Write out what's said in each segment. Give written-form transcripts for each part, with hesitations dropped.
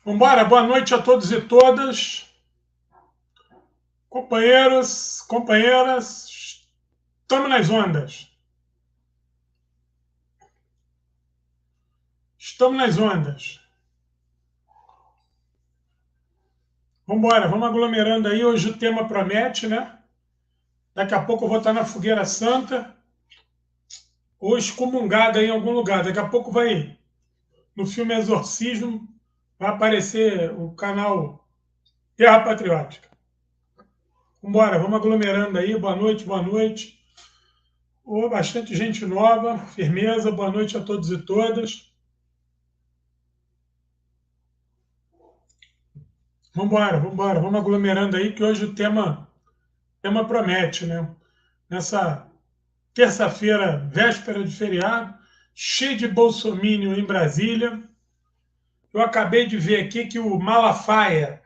Vambora, boa noite a todos e todas, companheiros, companheiras, estamos nas ondas, estamos nas ondas. Vambora, vamos aglomerando aí, hoje o tema promete, né? Daqui a pouco eu vou estar na Fogueira Santa, ou excomungada em algum lugar, daqui a pouco vai, no filme Exorcismo, vai aparecer o canal Guerra Patriótica. Vambora, vamos aglomerando aí, boa noite, boa noite. Oh, bastante gente nova, firmeza, boa noite a todos e todas. Vamos aglomerando aí, que hoje o tema promete, né? Nessa terça-feira, véspera de feriado, cheio de bolsomínio em Brasília. Eu acabei de ver aqui que o Malafaia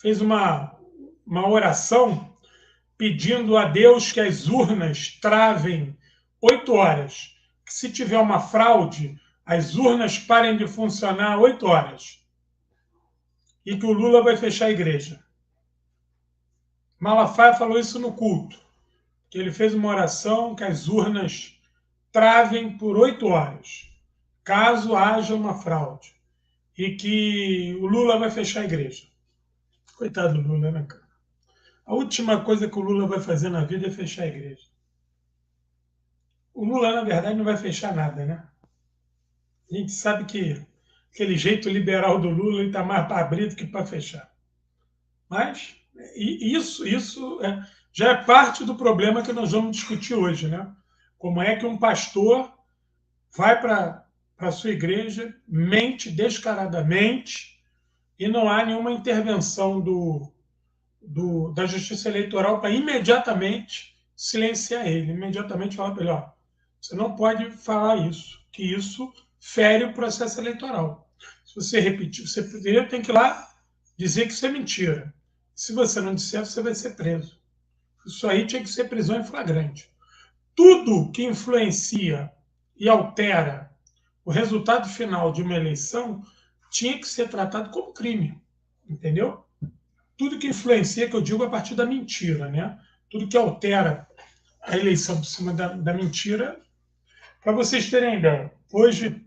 fez uma oração pedindo a Deus que as urnas travem 8 horas. Que se tiver uma fraude, as urnas parem de funcionar 8 horas. E que o Lula vai fechar a igreja. Malafaia falou isso no culto, que ele fez uma oração que as urnas travem por 8 horas, caso haja uma fraude, e que o Lula vai fechar a igreja. Coitado do Lula, né, cara? A última coisa que o Lula vai fazer na vida é fechar a igreja. O Lula, na verdade, não vai fechar nada, né? A gente sabe que aquele jeito liberal do Lula está mais para abrir do que para fechar. Mas isso já é parte do problema que nós vamos discutir hoje, né? Como é que um pastor vai para a sua igreja, mente descaradamente e não há nenhuma intervenção da Justiça Eleitoral para imediatamente silenciar ele, imediatamente falar para ele, ó, você não pode falar isso, que isso fere o processo eleitoral. Se você repetir, você primeiro tem que ir lá dizer que isso é mentira. Se você não disser, você vai ser preso. Isso aí tinha que ser prisão em flagrante. Tudo que influencia e altera o resultado final de uma eleição tinha que ser tratado como crime, entendeu? Tudo que influencia, que eu digo a partir da mentira, né? Tudo que altera a eleição por cima da mentira. Para vocês terem ideia, hoje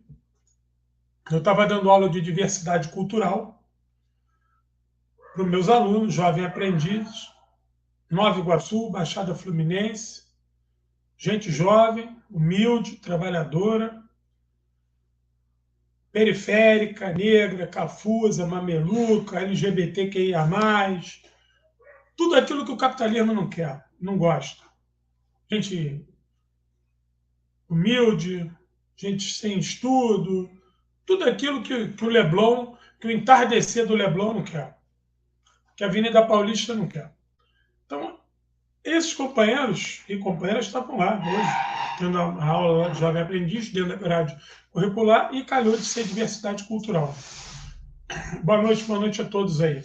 eu estava dando aula de diversidade cultural para os meus alunos, jovens aprendizes, Nova Iguaçu, Baixada Fluminense, gente jovem, humilde, trabalhadora, periférica, negra, cafusa, mameluca, LGBTQIA+, tudo aquilo que o capitalismo não quer, não gosta. Gente humilde, gente sem estudo, tudo aquilo que o Leblon, que o entardecer do Leblon não quer, que a Avenida Paulista não quer. Então, esses companheiros e companheiras estavam lá hoje, tendo a aula lá de jovem aprendiz, dentro da grade curricular, e calhou de ser diversidade cultural. Boa noite a todos aí.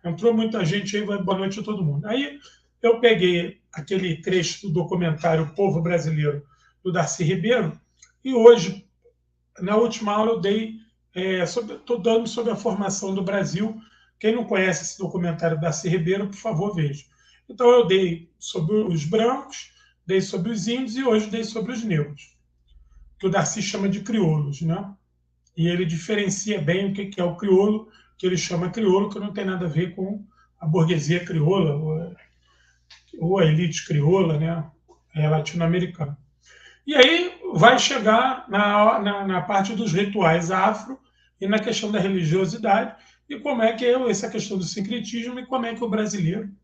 Entrou muita gente aí, boa noite a todo mundo. Aí eu peguei aquele trecho do documentário Povo Brasileiro, do Darcy Ribeiro, e hoje, na última aula, eu dei, estou dando sobre a formação do Brasil. Quem não conhece esse documentário do Darcy Ribeiro, por favor, veja. Então eu dei sobre os brancos, dei sobre os índios e hoje dei sobre os negros, que o Darcy chama de crioulos, né? E ele diferencia bem o que é o crioulo, que ele chama crioulo, que não tem nada a ver com a burguesia crioula, ou a elite crioula, né, latino-americana. E aí vai chegar na parte dos rituais afro e na questão da religiosidade, e como é que é essa questão do sincretismo, e como é que o brasileiro,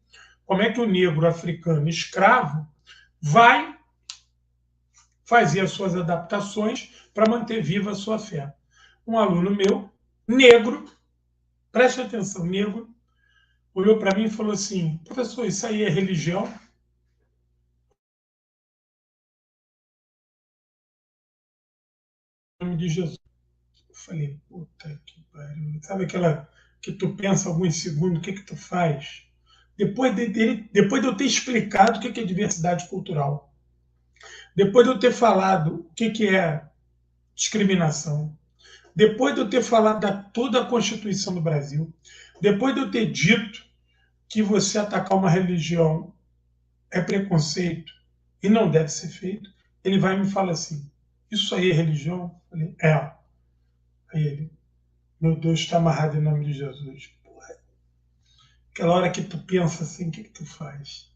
como é que o negro africano escravo vai fazer as suas adaptações para manter viva a sua fé. Um aluno meu, negro, preste atenção, negro, olhou para mim e falou assim: professor, isso aí é religião? Em nome de Jesus. Eu falei: puta que pariu. Sabe aquela que tu pensa alguns segundos, o que tu faz? Depois de eu ter explicado o que é diversidade cultural, depois de eu ter falado o que é discriminação, depois de eu ter falado da toda a Constituição do Brasil, depois de eu ter dito que você atacar uma religião é preconceito e não deve ser feito, ele vai e me fala assim, isso aí é religião? Eu falei, é. Aí ele, meu Deus, está amarrado em nome de Jesus. Porra, aquela hora que tu pensa assim, o que tu faz?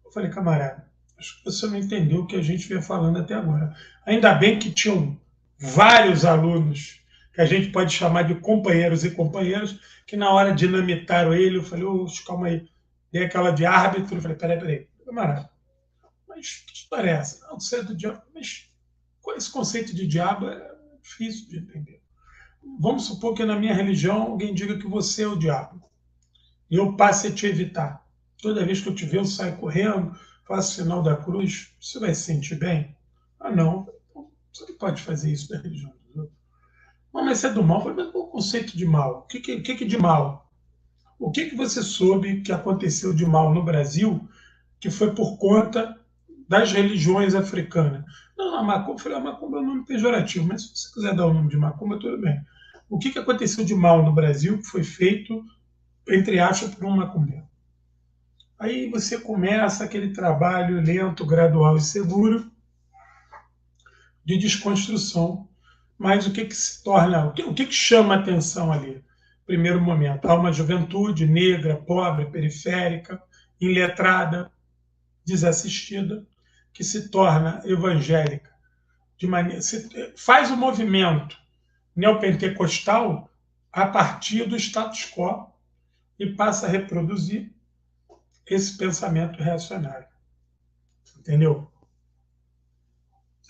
Eu falei, camarada, acho que você não entendeu o que a gente vinha falando até agora. Ainda bem que tinham vários alunos, que a gente pode chamar de companheiros e companheiras, que na hora dinamitaram ele, eu falei, calma aí. Dei aquela de árbitro, eu falei, peraí, camarada, mas que história é essa? Não, você é do diabo, mas qual é esse conceito de diabo? É difícil de entender. Vamos supor que na minha religião alguém diga que você é o diabo e eu passe a te evitar. Toda vez que eu te ver, eu saio correndo, faço o sinal da cruz. Você vai se sentir bem? Ah, não. Você não pode fazer isso da religião dos outros. Não, mas você é do mal. Eu falei, mas qual é o conceito de mal? O que de mal? O que você soube que aconteceu de mal no Brasil que foi por conta das religiões africanas? Não, a macumba, eu falei, a macumba é um nome pejorativo, mas se você quiser dar o nome de macumba, tudo bem. O que aconteceu de mal no Brasil que foi feito, entre aspas, por um macumbeiro? Aí você começa aquele trabalho lento, gradual e seguro de desconstrução. Mas o que se torna, o que chama a atenção ali? Primeiro momento, há uma juventude negra, pobre, periférica, iletrada, desassistida, que se torna evangélica, faz o movimento neopentecostal a partir do status quo e passa a reproduzir esse pensamento reacionário. Entendeu?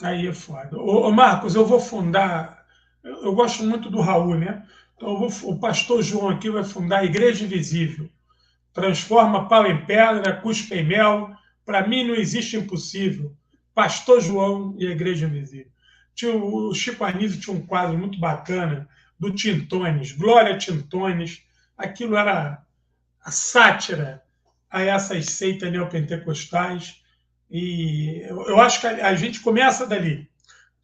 Aí é foda. Ô Marcos, eu vou fundar. Eu gosto muito do Raul, né? Então o pastor João aqui vai fundar a Igreja Invisível. Transforma pau em pedra, cuspe em mel. Para mim não existe impossível. Pastor João e a Igreja Invisível. O Chico Anísio tinha um quadro muito bacana do Tintones, Glória Tintones. Aquilo era a sátira a essas seitas neopentecostais. E eu acho que a gente começa dali.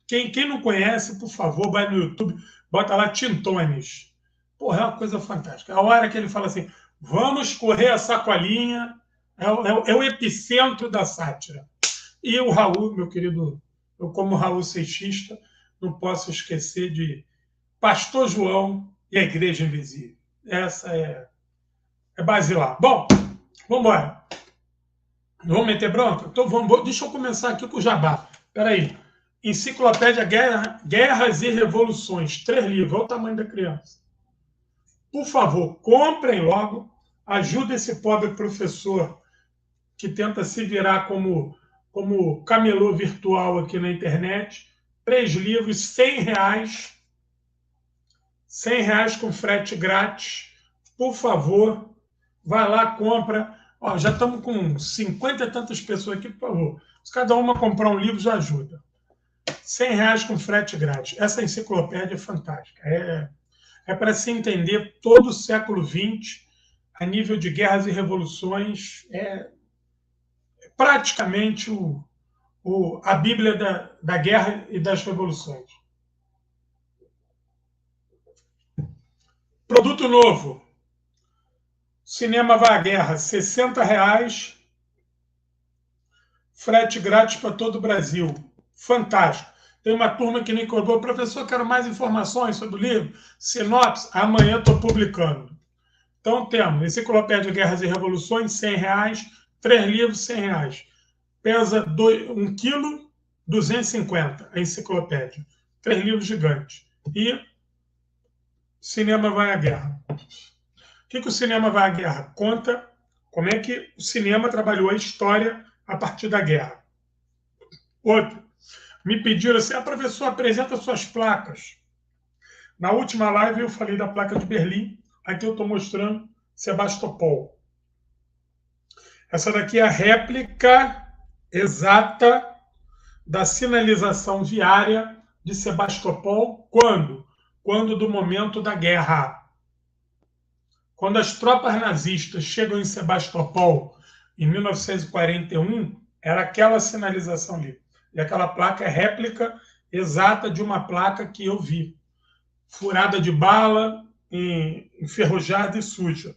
Quem não conhece, por favor, vai no YouTube, bota lá Tintones. Porra, é uma coisa fantástica. A hora que ele fala assim, vamos correr a sacolinha, é o epicentro da sátira. E o Raul, meu querido, eu como Raul seixista, não posso esquecer de Pastor João e a Igreja Invisível. Essa é basilar. Bom, vamos embora. Vamos meter bronca? Então vamos, deixa eu começar aqui com o jabá. Espera aí. Enciclopédia Guerras e Revoluções. 3 livros. Olha o tamanho da criança. Por favor, comprem logo. Ajuda esse pobre professor que tenta se virar como camelô virtual aqui na internet. 3 livros, R$100. R$100 com frete grátis. Por favor, vai lá, compra. Ó, já estamos com 50 e tantas pessoas aqui, por favor. Se cada uma comprar um livro, já ajuda. R$100 com frete grátis. Essa enciclopédia é fantástica. É para se entender todo o século XX, a nível de guerras e revoluções. É praticamente a Bíblia da guerra e das revoluções. Produto novo. Cinema vai à guerra, R$60, frete grátis para todo o Brasil. Fantástico. Tem uma turma que me cobrou, professor, quero mais informações sobre o livro, sinopse, amanhã estou publicando. Então temos Enciclopédia Guerras e Revoluções, R$100, 3 livros, R$100. Pesa 1 kg, 250 a enciclopédia. 3 livros gigantes. E Cinema vai à guerra. O que o Cinema vai à guerra? Conta como é que o cinema trabalhou a história a partir da guerra. Outro, me pediram assim, professor, apresenta suas placas. Na última live eu falei da placa de Berlim, aqui eu estou mostrando Sebastopol. Essa daqui é a réplica exata da sinalização viária de Sebastopol. Quando? Quando do momento da guerra. Quando as tropas nazistas chegam em Sebastopol, em 1941, era aquela sinalização ali. E aquela placa é réplica exata de uma placa que eu vi. furada de bala, enferrujada e suja.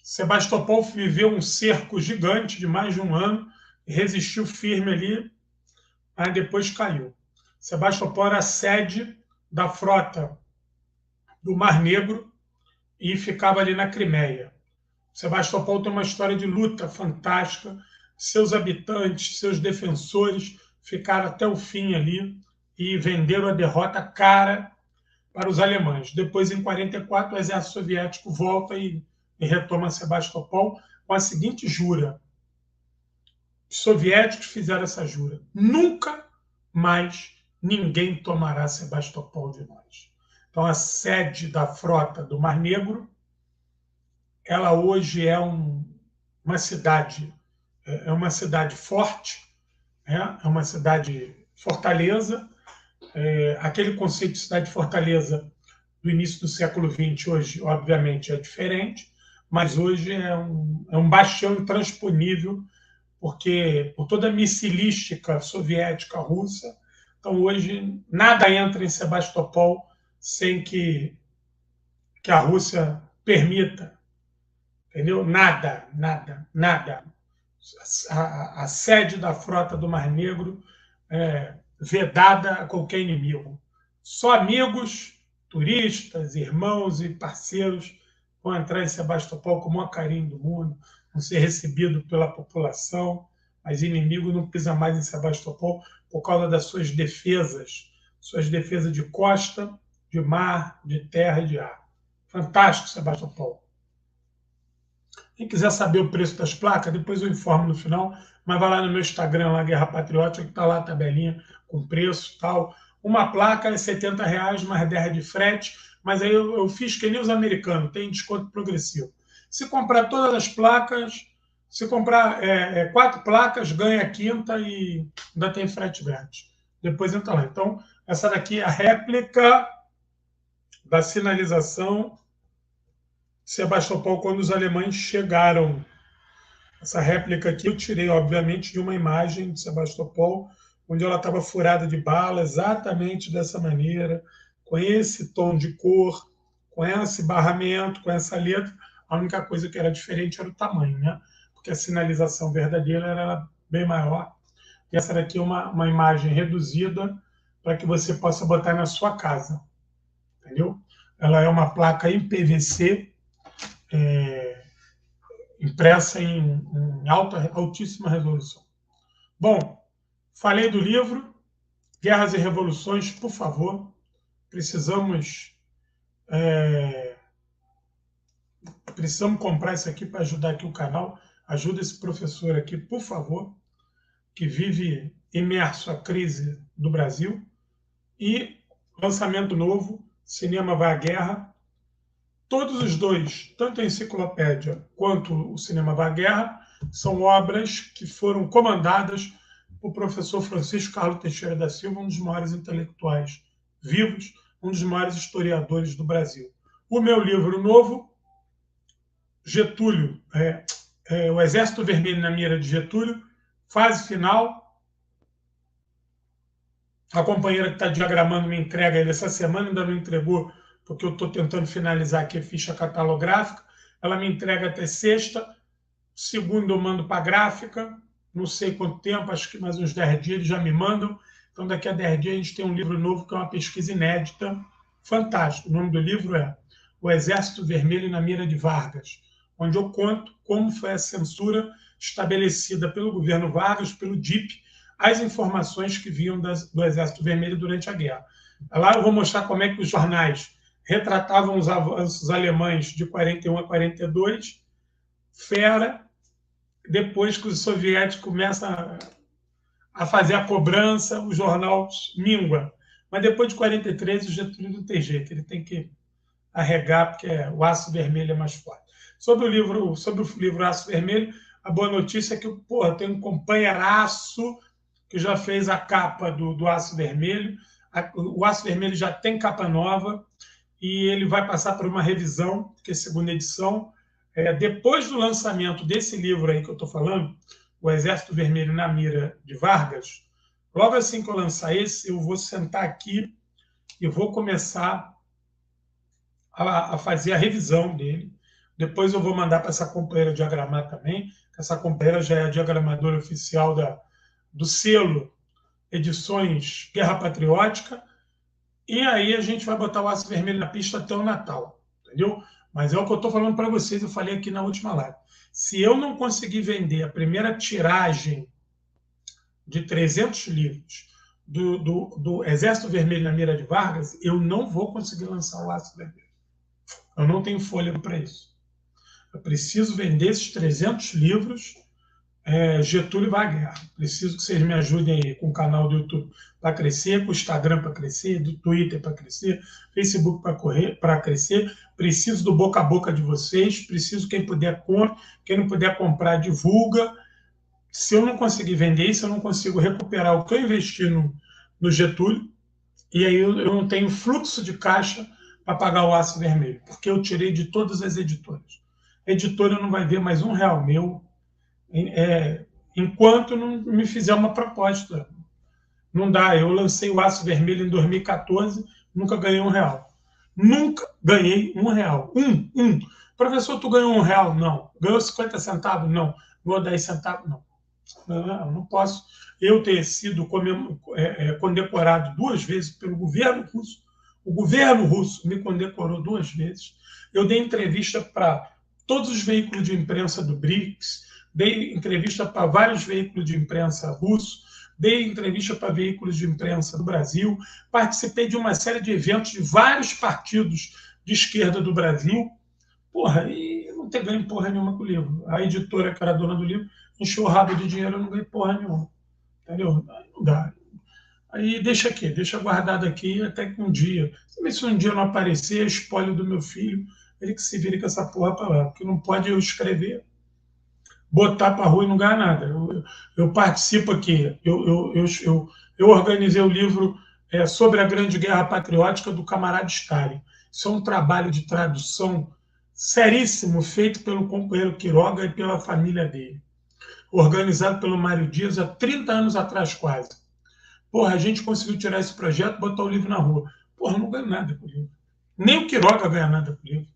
Sebastopol viveu um cerco gigante de mais de um ano, resistiu firme ali, mas depois caiu. Sebastopol era a sede da frota do Mar Negro e ficava ali na Crimeia. Sebastopol tem uma história de luta fantástica, seus habitantes, seus defensores ficaram até o fim ali e venderam a derrota cara para os alemães. Depois, em 1944, o exército soviético volta e retoma Sebastopol com a seguinte jura. Os soviéticos fizeram essa jura. Nunca mais ninguém tomará Sebastopol de nós. Então, a sede da frota do Mar Negro, ela hoje é uma cidade forte, é uma cidade fortaleza. Aquele conceito de cidade-fortaleza do início do século XX, hoje, obviamente, é diferente, mas hoje é um bastião intransponível, porque por toda a missilística soviética russa, então hoje nada entra em Sebastopol sem que a Rússia permita, entendeu? Nada. A sede da frota do Mar Negro vedada a qualquer inimigo. Só amigos, turistas, irmãos e parceiros vão entrar em Sebastopol com o maior carinho do mundo, vão ser recebidos pela população, mas inimigo não pisa mais em Sebastopol por causa das suas defesas de costa, de mar, de terra e de ar. Fantástico, Sebastopol. Quem quiser saber o preço das placas, depois eu informo no final, mas vai lá no meu Instagram, lá, Guerra Patriótica, que está lá a tabelinha com preço e tal. Uma placa é R$70, mais 10 de frete, mas aí eu fiz que nem os americanos, tem desconto progressivo. Se comprar todas as placas, se comprar 4 placas, ganha a quinta e ainda tem frete grátis. Depois entra lá. Então, essa daqui é a réplica da sinalização Sebastopol quando os alemães chegaram. Essa réplica aqui eu tirei, obviamente, de uma imagem de Sebastopol, onde ela estava furada de bala, exatamente dessa maneira, com esse tom de cor, com esse barramento, com essa letra. A única coisa que era diferente era o tamanho, né? Porque a sinalização verdadeira era bem maior. E essa daqui é uma imagem reduzida para que você possa botar na sua casa, entendeu? Ela é uma placa em PVC, impressa em altíssima resolução. Bom, falei do livro, Guerras e Revoluções, por favor, precisamos comprar isso aqui para ajudar aqui o canal, ajuda esse professor aqui, por favor, que vive imerso à crise do Brasil, e lançamento novo, Cinema Vai à Guerra. Todos os dois, tanto a enciclopédia quanto o Cinema Vai à Guerra, são obras que foram comandadas por professor Francisco Carlos Teixeira da Silva, um dos maiores intelectuais vivos, um dos maiores historiadores do Brasil. O meu livro novo, Getúlio, O Exército Vermelho na Mira de Getúlio, fase final. A companheira que está diagramando me entrega ele essa semana, ainda não entregou, porque eu estou tentando finalizar aqui a ficha catalográfica. Ela me entrega até sexta. Segunda eu mando para a gráfica. Não sei quanto tempo, acho que mais uns 10 dias eles já me mandam. Então, daqui a 10 dias a gente tem um livro novo, que é uma pesquisa inédita, fantástico. O nome do livro é O Exército Vermelho na Mira de Vargas, onde eu conto como foi a censura estabelecida pelo governo Vargas, pelo DIP, as informações que vinham do Exército Vermelho durante a guerra. Lá eu vou mostrar como é que os jornais retratavam os avanços alemães de 41 a 42, fera, depois que os soviéticos começam a fazer a cobrança, o jornal mingua. Mas depois de 43, o Getúlio não tem jeito, ele tem que arregar, porque o aço vermelho é mais forte. Sobre o livro Aço Vermelho, a boa notícia é que tem um companheiraço que já fez a capa do Aço Vermelho. O Aço Vermelho já tem capa nova e ele vai passar por uma revisão, que é a segunda edição. Depois do lançamento desse livro aí que eu estou falando, O Exército Vermelho na Mira de Vargas, logo assim que eu lançar esse, eu vou sentar aqui e vou começar a fazer a revisão dele. Depois eu vou mandar para essa companheira diagramar também. Essa companheira já é a diagramadora oficial do selo Edições Guerra Patriótica. E aí a gente vai botar o Aço Vermelho na pista até o Natal, entendeu? Mas é o que eu estou falando para vocês, eu falei aqui na última live. Se eu não conseguir vender a primeira tiragem de 300 livros do Exército Vermelho na Mira de Vargas, eu não vou conseguir lançar o Aço Vermelho. Eu não tenho fôlego para isso. Eu preciso vender esses 300 livros. Getúlio vai à guerra. Preciso que vocês me ajudem aí com o canal do YouTube para crescer, com o Instagram para crescer, do Twitter para crescer, Facebook para crescer. Preciso do boca a boca de vocês. Preciso, quem puder, compre. Quem não puder comprar, divulga. Se eu não conseguir vender isso, eu não consigo recuperar o que eu investi no Getúlio. E aí eu não tenho fluxo de caixa para pagar o Aço Vermelho, porque eu tirei de todas as editoras. A editora não vai ver mais R$1 meu enquanto não me fizer uma proposta. Não dá. Eu lancei o Aço Vermelho em 2014, nunca ganhei R$1. Nunca ganhei R$1. Professor, tu ganhou R$1? Não. Ganhou 50 centavos? Não. Ganhou 10 centavos? Não. Não posso eu ter sido condecorado 2 vezes pelo governo russo. O governo russo me condecorou 2 vezes. Eu dei entrevista para todos os veículos de imprensa do BRICS, dei entrevista para vários veículos de imprensa russos, dei entrevista para veículos de imprensa do Brasil, participei de uma série de eventos de vários partidos de esquerda do Brasil. Porra, e não ter ganho porra nenhuma com o livro. A editora, que era dona do livro, encheu o rabo de dinheiro, eu não ganhei porra nenhuma. Entendeu? Não dá. Aí deixa aqui, deixa guardado aqui até que um dia. Se um dia não aparecer, é espólio do meu filho, ele que se vire com essa porra para lá. Porque não pode eu escrever, botar para rua e não ganhar nada. Eu participo aqui, eu organizei o livro sobre a Grande Guerra Patriótica do camarada Stalin. Isso é um trabalho de tradução seríssimo, feito pelo companheiro Quiroga e pela família dele. Organizado pelo Mário Dias há 30 anos atrás, quase. Porra, a gente conseguiu tirar esse projeto e botar o livro na rua. Porra, não ganha nada com o livro. Nem o Quiroga ganha nada com o livro.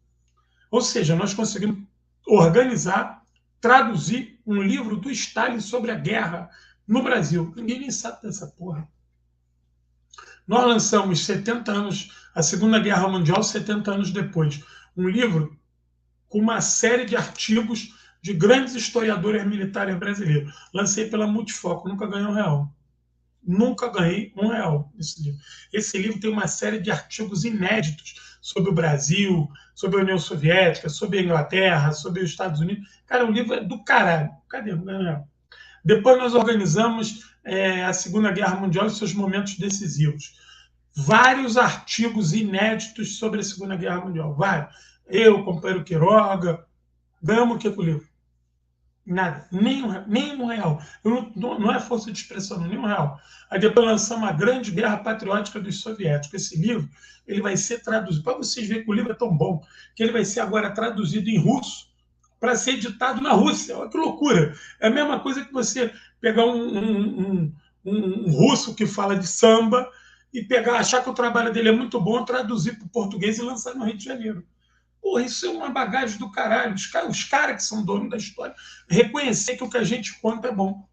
Ou seja, nós conseguimos organizar, traduzir um livro do Stalin sobre a guerra no Brasil. Ninguém nem sabe dessa porra. Nós lançamos 70 anos, a Segunda Guerra Mundial, 70 anos depois. Um livro com uma série de artigos de grandes historiadores militares brasileiros. Lancei pela Multifoco, nunca ganhei R$1. Nunca ganhei R$1 nesse livro. Esse livro tem uma série de artigos inéditos sobre o Brasil, sobre a União Soviética, sobre a Inglaterra, sobre os Estados Unidos. Cara, o livro é do caralho. Cadê? Depois nós organizamos a Segunda Guerra Mundial e seus momentos decisivos. Vários artigos inéditos sobre a Segunda Guerra Mundial. Vários. Eu, companheiro Quiroga, ganhamos o que com o livro? Nada, nem R$1. Não é força de expressão, nem R$1. Aí depois lançamos a Grande Guerra Patriótica dos Soviéticos. Esse livro ele vai ser traduzido. Para vocês verem que o livro é tão bom, que ele vai ser agora traduzido em russo para ser editado na Rússia. Olha que loucura! É a mesma coisa que você pegar um russo que fala de samba e achar que o trabalho dele é muito bom, traduzir para o português e lançar no Rio de Janeiro. Porra, isso é uma bagagem do caralho. Os caras que são donos da história reconhecer que o que a gente conta é bom.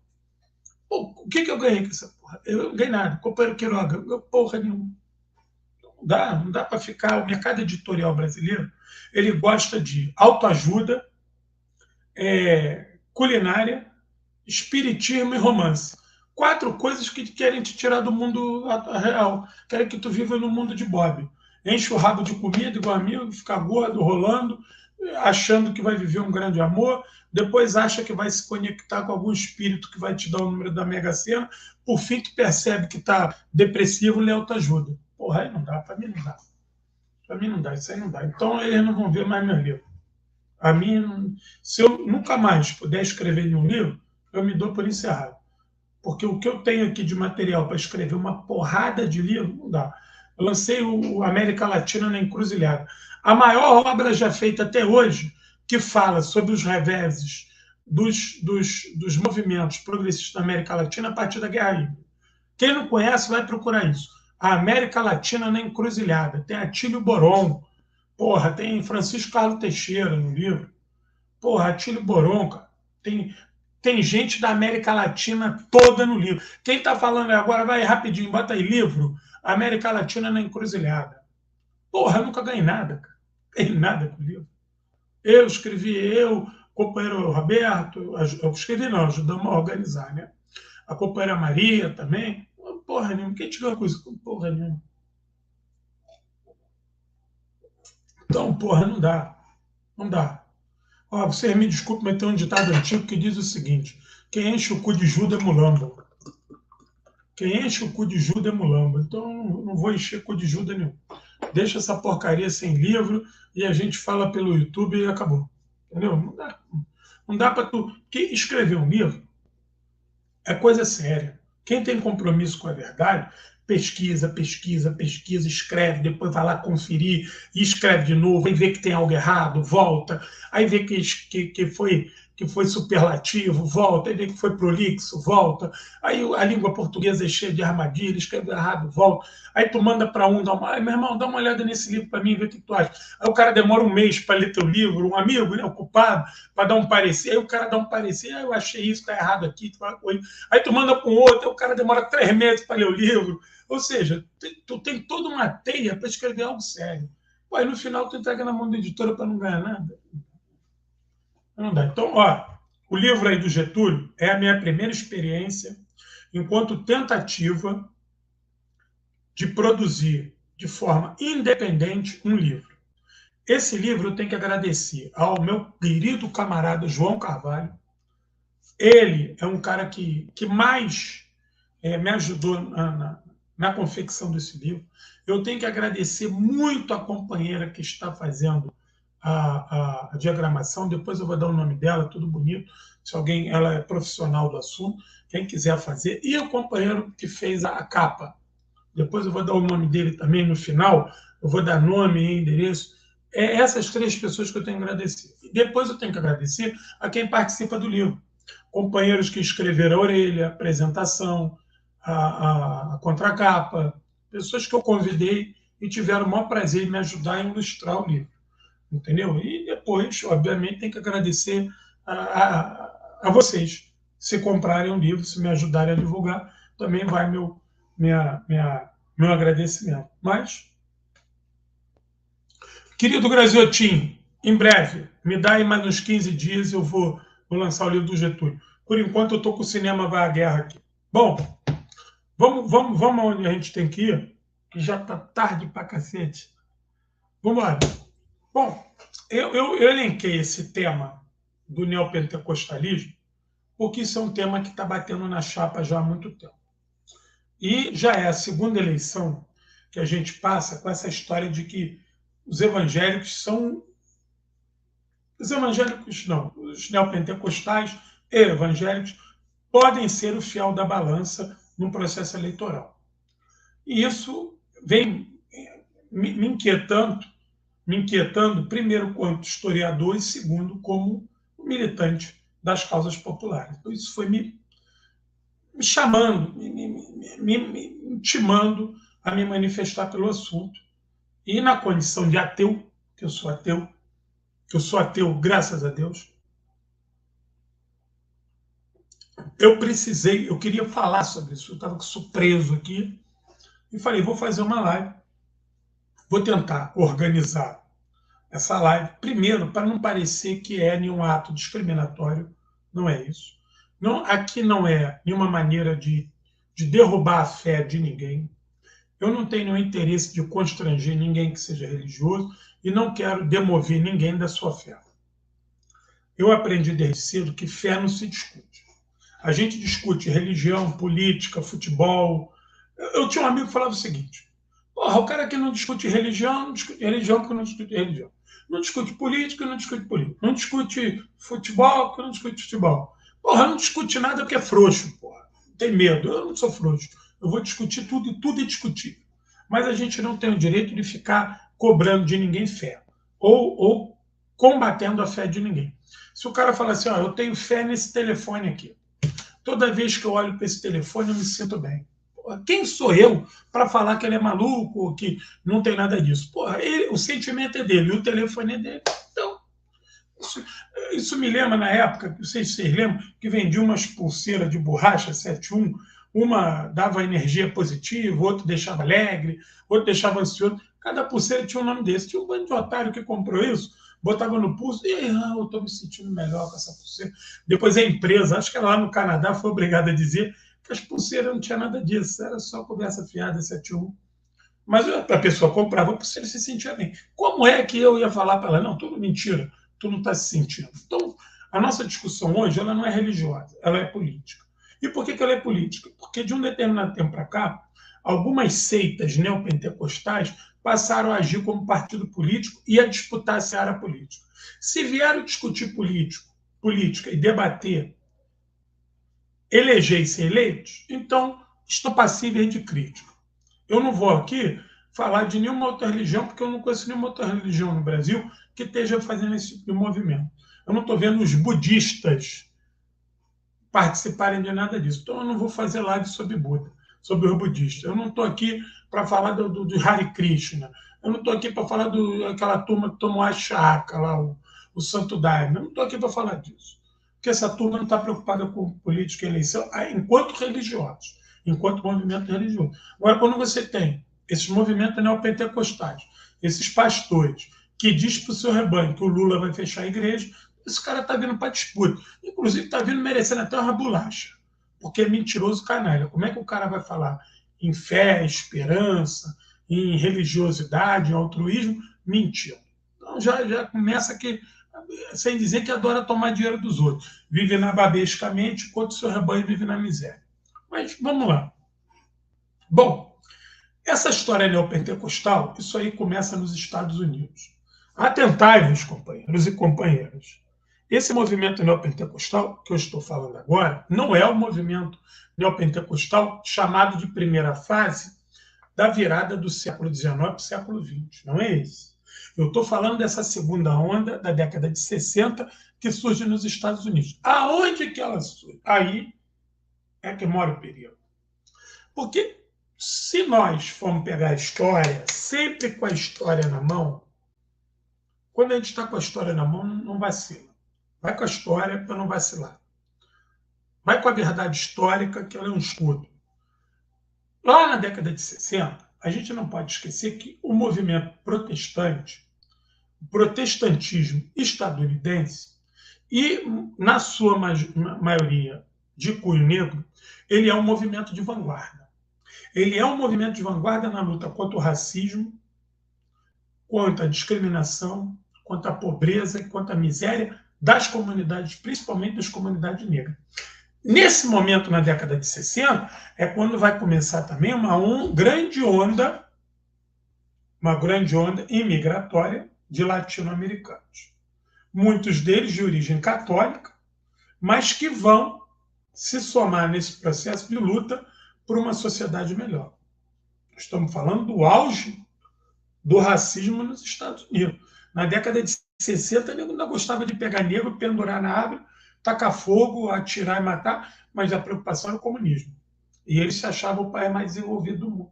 Pô, o que eu ganhei com essa porra? Eu não ganhei nada. Companheiro Quiroga, porra nenhuma. Não dá para ficar. O mercado editorial brasileiro ele gosta de autoajuda, culinária, espiritismo e romance. 4 coisas que querem te tirar do mundo real. Querem que tu viva no mundo de Bob. Enche o rabo de comida igual amigo, fica gordo, rolando, achando que vai viver um grande amor, depois acha que vai se conectar com algum espírito que vai te dar o número da Mega Sena, por fim tu percebe que está depressivo, lê autoajuda. Porra, aí não dá, para mim não dá. Para mim não dá, isso aí não dá. Então eles não vão ver mais meu livro. A mim, se eu nunca mais puder escrever nenhum livro, eu me dou por encerrado. Porque o que eu tenho aqui de material para escrever uma porrada de livro, não dá. Eu lancei o América Latina na Encruzilhada. A maior obra já feita até hoje, que fala sobre os reveses dos movimentos progressistas da América Latina a partir da Guerra Híbrida. Quem não conhece vai procurar isso. A América Latina na Encruzilhada. Tem Atílio Boron. Porra, tem Francisco Carlos Teixeira no livro. Porra, Atílio Boron, cara. Tem gente da América Latina toda no livro. Quem está falando agora, vai rapidinho, bota aí livro, América Latina na Encruzilhada. Porra, eu nunca ganhei nada, cara. Ganhei nada com o livro. Eu escrevi, companheiro Roberto, eu escrevi não, ajudamos a organizar, né? A companheira Maria também. Porra nenhuma. Quem te ganhou com isso? Porra nenhuma. Então, porra, não dá. Não dá. Ó, vocês me desculpem, mas tem um ditado antigo que diz o seguinte: quem enche o cu de Judas é mulambo. Quem enche o cu de Judas é mulambo. Então, não vou encher o cu de Judas nenhum. Deixa essa porcaria sem livro e a gente fala pelo YouTube e acabou. Entendeu? Não dá para tu. Porque escrever um livro é coisa séria. Quem tem compromisso com a verdade, pesquisa, pesquisa, pesquisa, escreve, depois vai lá conferir, e escreve de novo, aí vê que tem algo errado, volta, aí vê que foi superlativo, volta, aí vê que foi prolixo, volta, aí a língua portuguesa é cheia de armadilhas, escreve errado, volta, aí tu manda para um, meu irmão, dá uma olhada nesse livro para mim, vê o que tu acha. Aí o cara demora um mês para ler teu livro, um amigo, né, ocupado, para dar um parecer, aí o cara dá um parecer, eu achei isso, está errado aqui, aí tu manda para um outro, aí o cara demora 3 meses para ler o livro. Ou seja, tu tem toda uma teia para escrever algo sério. Pô, aí no final tu entrega na mão da editora para não ganhar nada. Não dá. Então, ó, o livro aí do Getúlio é a minha primeira experiência enquanto tentativa de produzir de forma independente um livro. Esse livro eu tenho que agradecer ao meu querido camarada João Carvalho. Ele é um cara que mais me ajudou na confecção desse livro. Eu tenho que agradecer muito a companheira que está fazendo a diagramação. Depois eu vou dar o nome dela, tudo bonito. Se alguém, ela é profissional do assunto, quem quiser fazer. E o companheiro que fez a capa. Depois eu vou dar o nome dele também no final. Eu vou dar nome e endereço. É essas 3 pessoas que eu tenho que agradecer. E depois eu tenho que agradecer a quem participa do livro. Companheiros que escreveram a orelha, a apresentação, a contracapa, pessoas que eu convidei e tiveram o maior prazer em me ajudar a ilustrar o livro. Entendeu? E depois, obviamente, tem que agradecer a vocês. Se comprarem um livro, se me ajudarem a divulgar, também vai meu agradecimento. Mas, querido Graziotin, em breve, me dá aí mais uns 15 dias e eu vou lançar o livro do Getúlio. Por enquanto, eu estou com o Cinema Vai à Guerra aqui. Bom, vamos onde a gente tem que ir, que já está tarde pra cacete. Vamos lá. Bom, eu elenquei esse tema do neopentecostalismo porque isso é um tema que está batendo na chapa já há muito tempo. E já é a segunda eleição que a gente passa com essa história de que os evangélicos são... Os evangélicos não, os neopentecostais e evangélicos podem ser o fiel da balança num processo eleitoral. E isso vem me inquietando, primeiro, quanto historiador, e segundo, como militante das causas populares. Então, isso foi me chamando, me intimando a me manifestar pelo assunto. E na condição de ateu, que eu sou ateu, graças a Deus, eu queria falar sobre isso, eu estava surpreso aqui, e falei, vou fazer uma live, vou tentar organizar essa live, primeiro, para não parecer que é nenhum ato discriminatório, não é isso. Não, aqui não é nenhuma maneira de derrubar a fé de ninguém. Eu não tenho nenhum interesse de constranger ninguém que seja religioso e não quero demover ninguém da sua fé. Eu aprendi desde cedo que fé não se discute. A gente discute religião, política, futebol. Eu tinha um amigo que falava o seguinte: porra, o cara que não discute religião, não discute religião porque não discute religião. Não discute política, não discute política. Não discute futebol porque não discute futebol. Porra, não discute nada porque é frouxo, porra. Tem medo. Eu não sou frouxo. Eu vou discutir tudo e tudo é discutível. Mas a gente não tem o direito de ficar cobrando de ninguém fé. Ou combatendo a fé de ninguém. Se o cara fala assim, ó, eu tenho fé nesse telefone aqui. Toda vez que eu olho para esse telefone, eu me sinto bem. Porra, quem sou eu para falar que ele é maluco ou que não tem nada disso? Porra, o sentimento é dele, o telefone é dele. Então, isso, isso me lembra na época, não sei se vocês lembram, que vendia umas pulseiras de borracha 71, uma dava energia positiva, outro deixava alegre, outro deixava ansioso. Cada pulseira tinha um nome desse. Tinha um bando de otário que comprou isso, botava no pulso, e aí, eu estou me sentindo melhor com essa pulseira. Depois a empresa, acho que ela lá no Canadá, foi obrigada a dizer que as pulseiras não tinha nada disso, era só conversa fiada 71. Mas a pessoa comprava a pulseira e se sentia bem. Como é que eu ia falar para ela? Não, tudo mentira, tu não está se sentindo. Então, a nossa discussão hoje ela não é religiosa, ela é política. E por que ela é política? Porque de um determinado tempo para cá, algumas seitas neopentecostais passaram a agir como partido político e a disputar a seara política. Se vieram discutir política e debater, eleger e ser eleitos, então estou passível de crítica. Eu não vou aqui falar de nenhuma outra religião, porque eu não conheço nenhuma outra religião no Brasil que esteja fazendo esse tipo de movimento. Eu não estou vendo os budistas participarem de nada disso. Então, eu não vou fazer live sobre Buda, sobre os budistas. Eu não estou aqui para falar do Hare Krishna. Eu não estou aqui para falar daquela turma que tomou a chaca lá, o Santo Daime. Eu não estou aqui para falar disso. Porque essa turma não está preocupada com política e eleição enquanto religiosos, enquanto movimento religioso. Agora, quando você tem esses movimentos neopentecostais, esses pastores que diz para o seu rebanho que o Lula vai fechar a igreja, esse cara está vindo para disputa. Inclusive, está vindo merecendo até uma bolacha, porque é mentiroso canalha. Como é que o cara vai falar em fé, esperança, em religiosidade, em altruísmo, mentindo? Então, já começa aqui, sem dizer que adora tomar dinheiro dos outros. Vive nababescamente, enquanto o seu rebanho vive na miséria. Mas vamos lá. Bom, essa história neopentecostal, isso aí começa nos Estados Unidos. Atentai-vos, companheiros e companheiras. Esse movimento neopentecostal que eu estou falando agora não é o movimento neopentecostal chamado de primeira fase da virada do século XIX para o século XX. Não é esse. Eu estou falando dessa segunda onda da década de 60 que surge nos Estados Unidos. Aonde que ela surge? Aí é que mora o perigo. Porque se nós formos pegar a história, sempre com a história na mão, quando a gente está com a história na mão, não vacila. Vai com a história para não vacilar. Vai com a verdade histórica, que ela é um escudo. Lá na década de 60, a gente não pode esquecer que o movimento protestante, o protestantismo estadunidense, e, na sua maioria de cunho negro, ele é um movimento de vanguarda. Ele é um movimento de vanguarda na luta contra o racismo, contra a discriminação, contra a pobreza e contra a miséria das comunidades, principalmente das comunidades negras. Nesse momento, na década de 60, é quando vai começar também uma grande onda imigratória de latino-americanos. Muitos deles de origem católica, mas que vão se somar nesse processo de luta por uma sociedade melhor. Estamos falando do auge do racismo nos Estados Unidos. Na década de 60, ele ainda gostava de pegar negro, pendurar na árvore, tacar fogo, atirar e matar, mas a preocupação era o comunismo. E ele se achava o pai mais desenvolvido do mundo.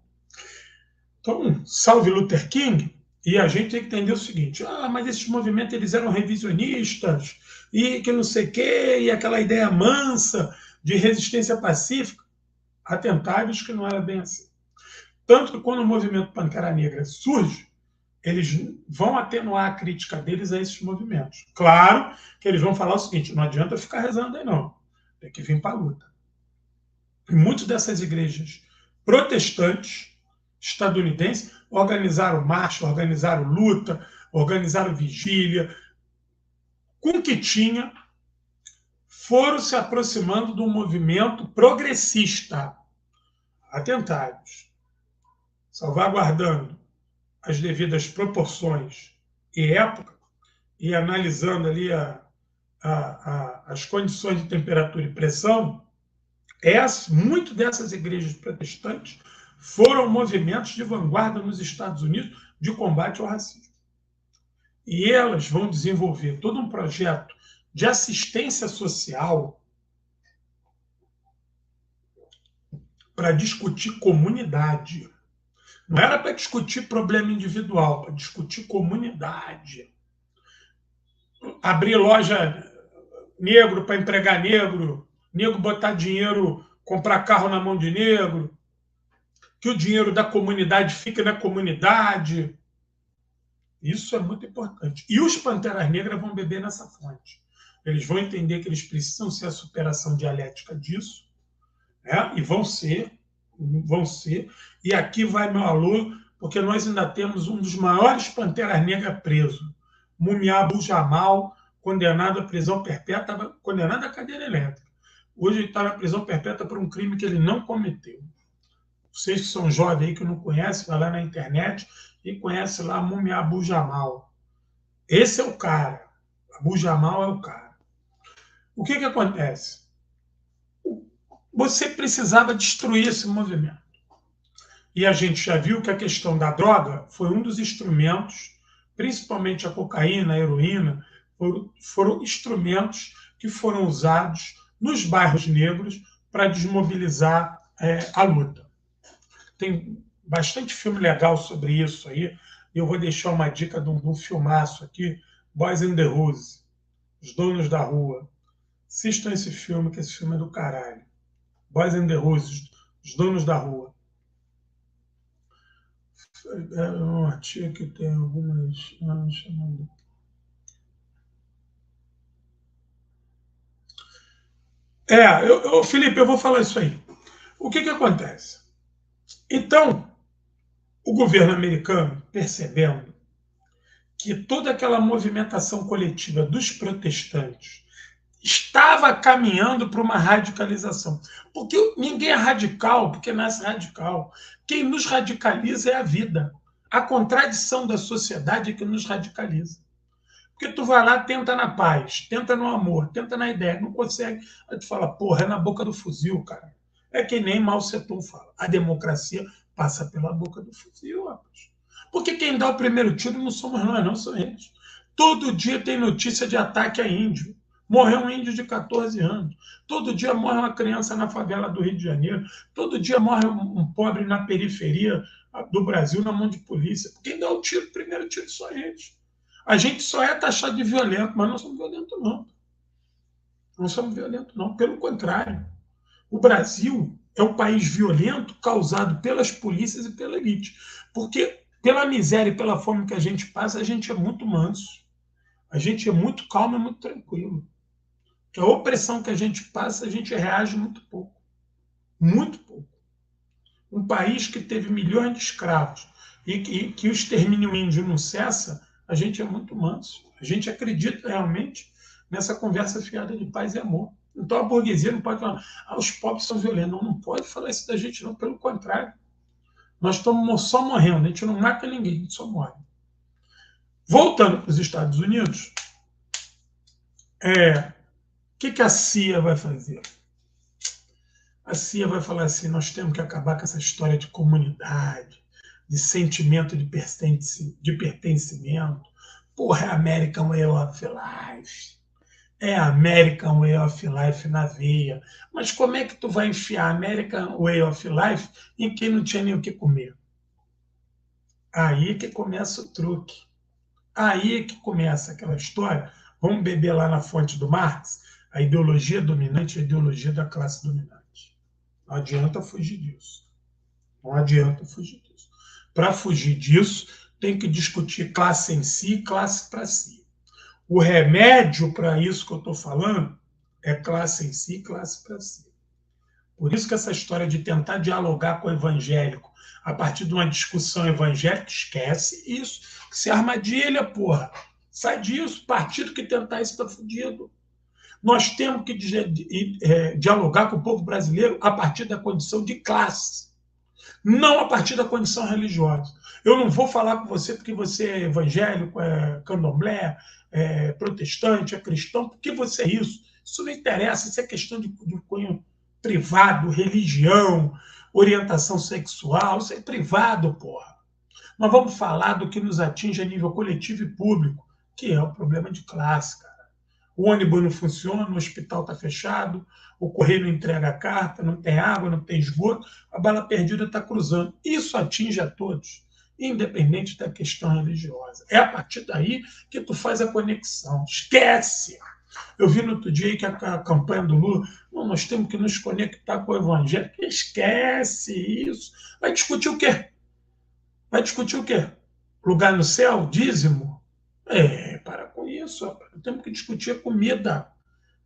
Então, salve Luther King, e a gente tem que entender o seguinte, mas esses movimentos eles eram revisionistas, e que não sei o quê, e aquela ideia mansa de resistência pacífica, atentáveis que não era bem assim. Tanto que quando o movimento Pantera Negra surge, eles vão atenuar a crítica deles a esses movimentos. Claro que eles vão falar o seguinte, não adianta ficar rezando aí não, tem que vir para a luta. E muitas dessas igrejas protestantes, estadunidenses, organizaram marcha, organizaram luta, organizaram vigília, com o que tinha, foram se aproximando de um movimento progressista, atentários, salvaguardando as devidas proporções e época, e analisando ali as condições de temperatura e pressão, muito dessas igrejas protestantes foram movimentos de vanguarda nos Estados Unidos de combate ao racismo. E elas vão desenvolver todo um projeto de assistência social para discutir comunidade. Não era para discutir problema individual, para discutir comunidade. Abrir loja negro para empregar negro, negro botar dinheiro, comprar carro na mão de negro, que o dinheiro da comunidade fique na comunidade. Isso é muito importante. E os Panteras Negras vão beber nessa fonte. Eles vão entender que eles precisam ser a superação dialética disso, né? E vão ser. E aqui vai meu alô, porque nós ainda temos um dos maiores Panteras Negras preso, Mumia Abu-Jamal, condenado à prisão perpétua, condenado à cadeira elétrica. Hoje ele está na prisão perpétua por um crime que ele não cometeu. Vocês que são jovens aí que não conhecem, vai lá na internet e conhece lá Mumia Abu-Jamal. Esse é o cara. Abu-Jamal é o cara. O que acontece? Você precisava destruir esse movimento. E a gente já viu que a questão da droga foi um dos instrumentos, principalmente a cocaína, a heroína, foram instrumentos que foram usados nos bairros negros para desmobilizar a luta. Tem bastante filme legal sobre isso aí. Eu vou deixar uma dica de um filmaço aqui, Boys in the Hood, Os Donos da Rua. Assistam esse filme, que esse filme é do caralho. Boys in the Hood, Os Donos da Rua. É um artigo que tem algumas... Felipe, eu vou falar isso aí. O que acontece? Então, o governo americano, percebendo que toda aquela movimentação coletiva dos protestantes estava caminhando para uma radicalização. Porque ninguém é radical porque nasce radical. Quem nos radicaliza é a vida. A contradição da sociedade é que nos radicaliza. Porque tu vai lá, tenta na paz, tenta no amor, tenta na ideia, não consegue. Aí tu fala, porra, é na boca do fuzil, cara. É que nem Mao Tse-tung fala. A democracia passa pela boca do fuzil, rapaz. Porque quem dá o primeiro tiro não somos nós, não são eles. Todo dia tem notícia de ataque a índio. Morreu um índio de 14 anos. Todo dia morre uma criança na favela do Rio de Janeiro. Todo dia morre um pobre na periferia do Brasil na mão de polícia. Quem dá o tiro, o primeiro tiro são eles. A gente só é taxado de violento, mas não somos violentos, não. Não somos violentos, não. Pelo contrário. O Brasil é um país violento causado pelas polícias e pela elite. Porque pela miséria e pela fome que a gente passa, a gente é muito manso. A gente é muito calmo e muito tranquilo. Que a opressão que a gente passa, a gente reage muito pouco. Muito pouco. Um país que teve milhões de escravos e que o extermínio índio não cessa, a gente é muito manso. A gente acredita realmente nessa conversa fiada de paz e amor. Então a burguesia não pode falar, os pobres são violentos. Não pode falar isso da gente, não. Pelo contrário. Nós estamos só morrendo. A gente não mata ninguém, a gente só morre. Voltando para os Estados Unidos, o que a CIA vai fazer? A CIA vai falar assim, nós temos que acabar com essa história de comunidade, de sentimento de pertencimento. Porra, é American Way of Life. É American Way of Life na veia. Mas como é que tu vai enfiar American Way of Life em quem não tinha nem o que comer? Aí que começa o truque. Aí que começa aquela história. Vamos beber lá na fonte do Marx, a ideologia dominante é a ideologia da classe dominante. Não adianta fugir disso. Não adianta fugir disso. Para fugir disso, tem que discutir classe em si e classe para si. O remédio para isso que eu estou falando é classe em si e classe para si. Por isso que essa história de tentar dialogar com o evangélico a partir de uma discussão evangélica, esquece isso. Isso é armadilha, porra. Sai disso. Partido que tentar isso está fudido. Nós temos que dialogar com o povo brasileiro a partir da condição de classe, não a partir da condição religiosa. Eu não vou falar com você porque você é evangélico, é candomblé, é protestante, é cristão, porque você é isso. Isso não interessa, isso é questão de cunho privado, religião, orientação sexual, isso é privado, porra. Nós vamos falar do que nos atinge a nível coletivo e público, que é o problema de classe, cara. o ônibus não funciona, o hospital está fechado, o correio não entrega a carta, não tem água, não tem esgoto, a bala perdida está cruzando. Isso atinge a todos, independente da questão religiosa. É a partir daí que tu faz a conexão. Esquece! Eu vi no outro dia aí que a campanha do Lula, não, nós temos que nos conectar com o evangelho. Esquece isso. Vai discutir o quê? Vai discutir o quê? Lugar no céu? Dízimo? Para com isso. Rapaz. Temos que discutir a comida.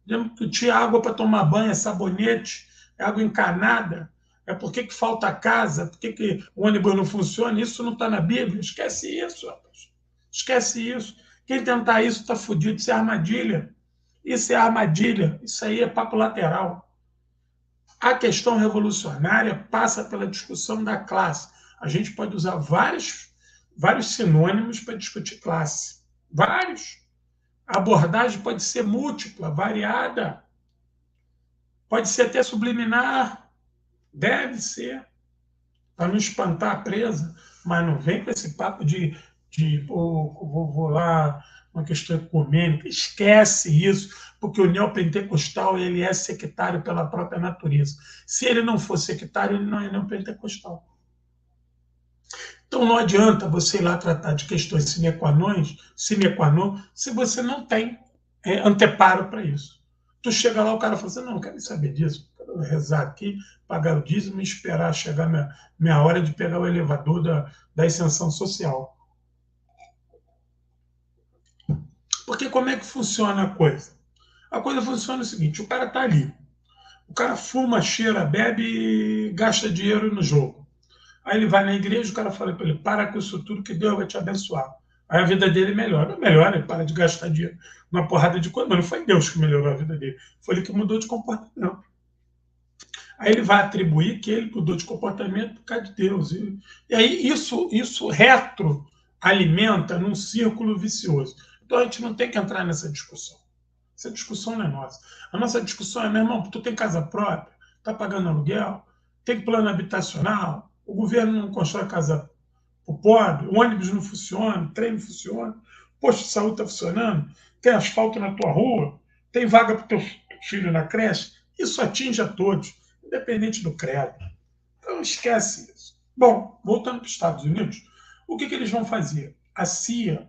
Temos que discutir água para tomar banho, sabonete, água encanada. É por que falta casa? Por que o ônibus não funciona? Isso não está na Bíblia. Esquece isso, rapaz. Esquece isso. Quem tentar isso está fudido. Isso é armadilha. Isso é armadilha. Isso aí é papo lateral. A questão revolucionária passa pela discussão da classe. A gente pode usar vários sinônimos para discutir classe. Vários. A abordagem pode ser múltipla, variada. Pode ser até subliminar. Deve ser. Para não espantar a presa. Mas não vem com esse papo de vou lá, uma questão ecumênica. Esquece isso, porque o neopentecostal ele é sectário pela própria natureza. Se ele não for sectário, ele não é neopentecostal. Então não adianta você ir lá tratar de questões sine qua non, se você não tem anteparo para isso. Tu chega lá, o cara fala assim, não quero saber disso, quero rezar aqui, pagar o dízimo e esperar chegar minha hora de pegar o elevador da ascensão social. Porque como é que funciona a coisa? A coisa funciona o seguinte, o cara está ali, o cara fuma, cheira, bebe e gasta dinheiro no jogo. Aí ele vai na igreja, o cara fala para ele, para com isso tudo que Deus vai te abençoar. Aí a vida dele melhora. Não melhora, ele para de gastar dinheiro numa porrada de coisa, mas não foi Deus que melhorou a vida dele, foi ele que mudou de comportamento. Aí ele vai atribuir que ele mudou de comportamento por causa de Deus. E aí isso retroalimenta num círculo vicioso. Então a gente não tem que entrar nessa discussão. Essa discussão não é nossa. A nossa discussão é, meu irmão, tu tem casa própria, está pagando aluguel, tem plano habitacional, o governo não constrói casa para o pobre, o ônibus não funciona, o trem não funciona, o posto de saúde está funcionando, tem asfalto na tua rua, tem vaga para o teu filho na creche. Isso atinge a todos, independente do credo. Então esquece isso. Bom, voltando para os Estados Unidos, o que eles vão fazer? A CIA,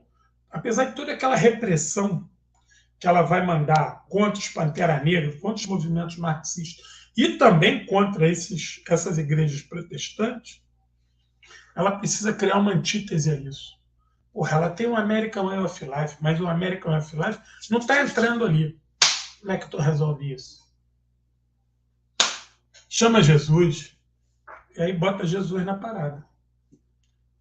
apesar de toda aquela repressão que ela vai mandar contra os Pantera Negra, contra os movimentos marxistas e também contra essas igrejas protestantes, ela precisa criar uma antítese a isso. Porra, ela tem um American Way of Life, mas o American Way of Life não está entrando ali. Como é que tu resolve isso? Chama Jesus, e aí bota Jesus na parada.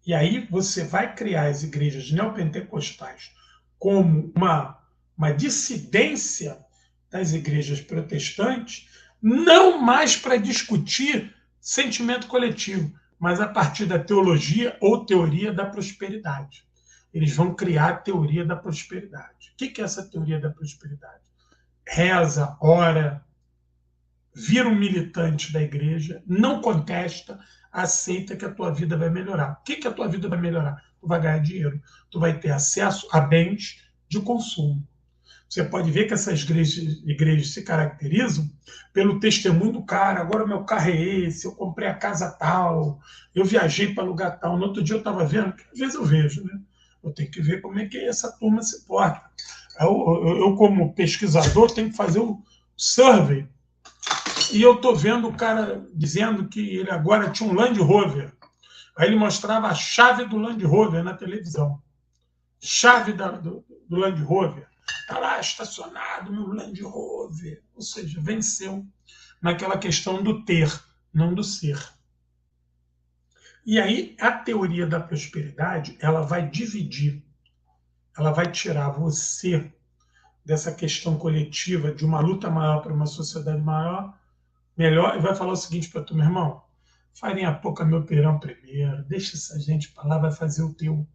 E aí você vai criar as igrejas neopentecostais como uma dissidência das igrejas protestantes, não mais para discutir sentimento coletivo, mas a partir da teologia ou teoria da prosperidade. Eles vão criar a teoria da prosperidade. O que é essa teoria da prosperidade? Reza, ora, vira um militante da igreja, não contesta, aceita que a tua vida vai melhorar. O que a tua vida vai melhorar? Tu vai ganhar dinheiro, tu vai ter acesso a bens de consumo. Você pode ver que essas igrejas se caracterizam pelo testemunho do cara. Agora o meu carro é esse, eu comprei a casa tal, eu viajei para lugar tal. No outro dia eu estava vendo, que às vezes eu vejo, né? Eu tenho que ver como é que essa turma se porta. Eu como pesquisador, tenho que fazer o survey. E eu estou vendo o cara dizendo que ele agora tinha um Land Rover. Aí ele mostrava a chave do Land Rover na televisão. Chave do Land Rover. Está lá estacionado meu Land Rover. Ou seja, venceu naquela questão do ter, não do ser. E aí a teoria da prosperidade, ela vai dividir, ela vai tirar você dessa questão coletiva de uma luta maior para uma sociedade maior, melhor, e vai falar o seguinte para tu, meu irmão, farinha pouca meu pirão primeiro, deixa essa gente para lá, vai fazer o teu.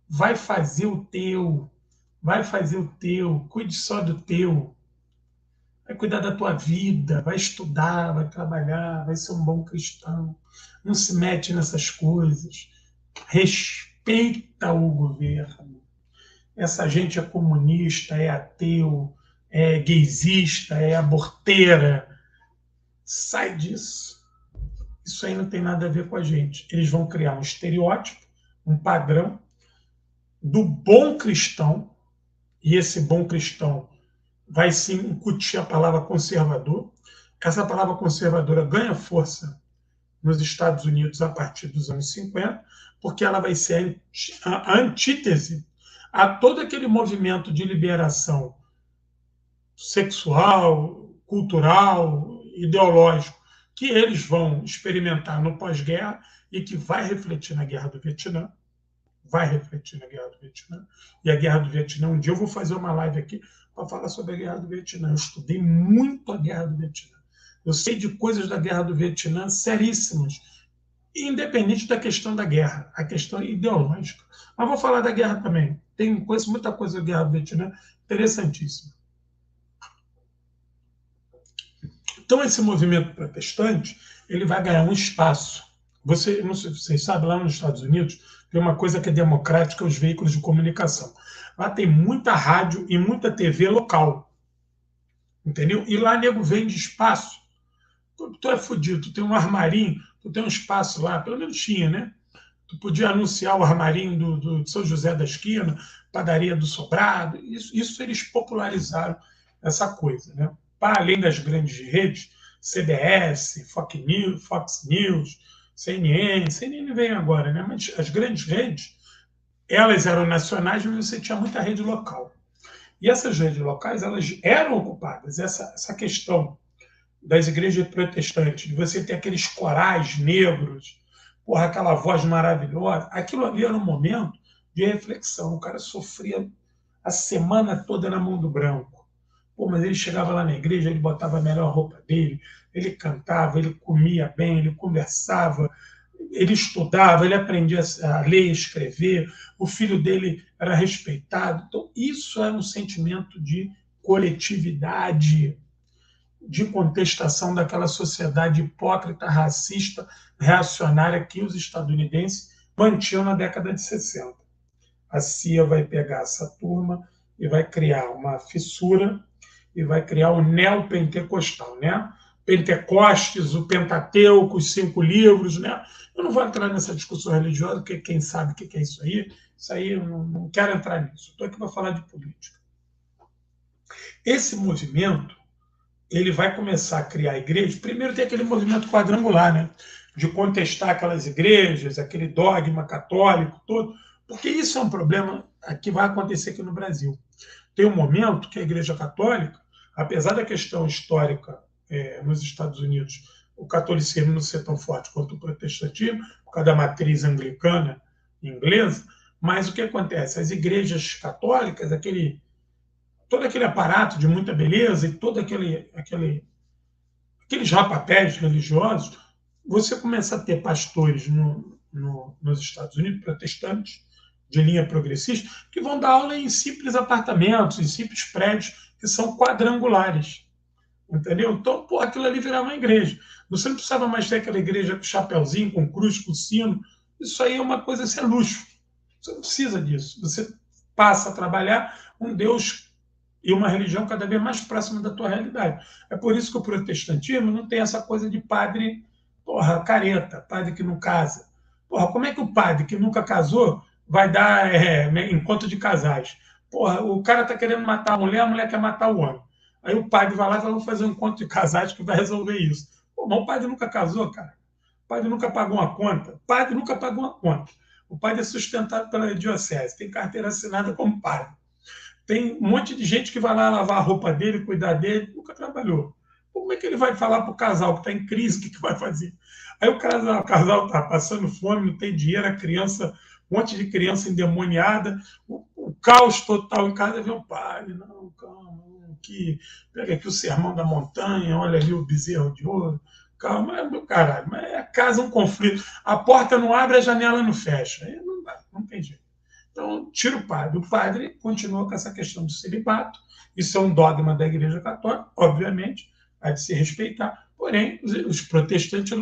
Vai fazer o teu. Vai fazer o teu, cuide só do teu, vai cuidar da tua vida, vai estudar, vai trabalhar, vai ser um bom cristão, não se mete nessas coisas, respeita o governo, essa gente é comunista, é ateu, é gaysista, é aborteira. Sai disso. Isso aí não tem nada a ver com a gente. Eles vão criar um estereótipo, um padrão do bom cristão, e esse bom cristão vai se incutir a palavra conservador. Essa palavra conservadora ganha força nos Estados Unidos a partir dos anos 50, porque ela vai ser a antítese a todo aquele movimento de liberação sexual, cultural, ideológico que eles vão experimentar no pós-guerra e que vai refletir na Guerra do Vietnã. Vai refletir na Guerra do Vietnã. E a Guerra do Vietnã, um dia eu vou fazer uma live aqui para falar sobre a Guerra do Vietnã. Eu estudei muito a Guerra do Vietnã. Eu sei de coisas da Guerra do Vietnã seríssimas, independente da questão da guerra, a questão ideológica. Mas vou falar da guerra também. Conheço muita coisa da Guerra do Vietnã interessantíssima. Então, esse movimento protestante ele vai ganhar um espaço. Não sei se vocês sabem, lá nos Estados Unidos tem uma coisa que é democrática, os veículos de comunicação. Lá tem muita rádio e muita TV local. Entendeu? E lá, nego, vende espaço. Tu é fodido, tu tem um armarinho, tu tem um espaço lá, pelo menos tinha, né? Tu podia anunciar o armarinho do São José da Esquina, padaria do Sobrado. Isso eles popularizaram essa coisa, né? Para além das grandes redes, CBS, Fox News, CNN vem agora, né? Mas as grandes redes, elas eram nacionais, mas você tinha muita rede local. E essas redes locais, elas eram ocupadas. Essa questão das igrejas protestantes, de você ter aqueles corais negros, porra, aquela voz maravilhosa, aquilo ali era um momento de reflexão. O cara sofria a semana toda na mão do branco. Pô, mas ele chegava lá na igreja, ele botava a melhor roupa dele, ele cantava, ele comia bem, ele conversava, ele estudava, ele aprendia a ler e escrever, o filho dele era respeitado. Então, isso era um sentimento de coletividade, de contestação daquela sociedade hipócrita, racista, reacionária que os estadunidenses mantinham na década de 60. A CIA vai pegar essa turma e vai criar uma fissura e vai criar o neopentecostal, né? Pentecostes, o Pentateuco, os 5 livros, né? Eu não vou entrar nessa discussão religiosa, porque quem sabe o que é isso aí eu não quero entrar nisso. Estou aqui para falar de política. Esse movimento ele vai começar a criar igrejas. Primeiro tem aquele movimento quadrangular, né? De contestar aquelas igrejas, aquele dogma católico todo, porque isso é um problema que vai acontecer aqui no Brasil. Tem um momento que a Igreja Católica, apesar da questão histórica nos Estados Unidos, o catolicismo não ser tão forte quanto o protestantismo, por causa da matriz anglicana inglesa, mas o que acontece? As igrejas católicas, todo aquele aparato de muita beleza e todo aqueles rapapés religiosos, você começa a ter pastores nos Estados Unidos, protestantes, de linha progressista, que vão dar aula em simples apartamentos, em simples prédios que são quadrangulares. Entendeu? Então, pô, aquilo ali virava uma igreja. Você não precisava mais ter aquela igreja com chapeuzinho, com cruz, com sino. Isso aí é uma coisa, isso é luxo. Você não precisa disso. Você passa a trabalhar um Deus e uma religião cada vez mais próxima da tua realidade. É por isso que o protestantismo não tem essa coisa de padre, porra, careta, padre que não casa. Porra, como é que o padre que nunca casou vai dar encontro de casais? Porra, o cara está querendo matar a mulher quer matar o homem. Aí o padre vai lá e fala, vamos fazer um encontro de casais que vai resolver isso. Pô, mas o padre nunca casou, cara. O padre nunca pagou uma conta. O padre nunca pagou uma conta. O padre é sustentado pela diocese, tem carteira assinada como padre. Tem um monte de gente que vai lá lavar a roupa dele, cuidar dele, nunca trabalhou. Como é que ele vai falar para o casal que está em crise, o que vai fazer? Aí o casal está passando fome, não tem dinheiro, a criança, um monte de criança endemoniada, o caos total em casa, vem o padre, não, calma, pega aqui o sermão da montanha, olha ali o bezerro de ouro, calma, meu caralho, mas é a casa um conflito, a porta não abre, a janela não fecha, aí não dá, não tem jeito. Então, tira o padre. O padre continua com essa questão do celibato. Isso é um dogma da Igreja Católica, obviamente, há de se respeitar. Porém, os protestantes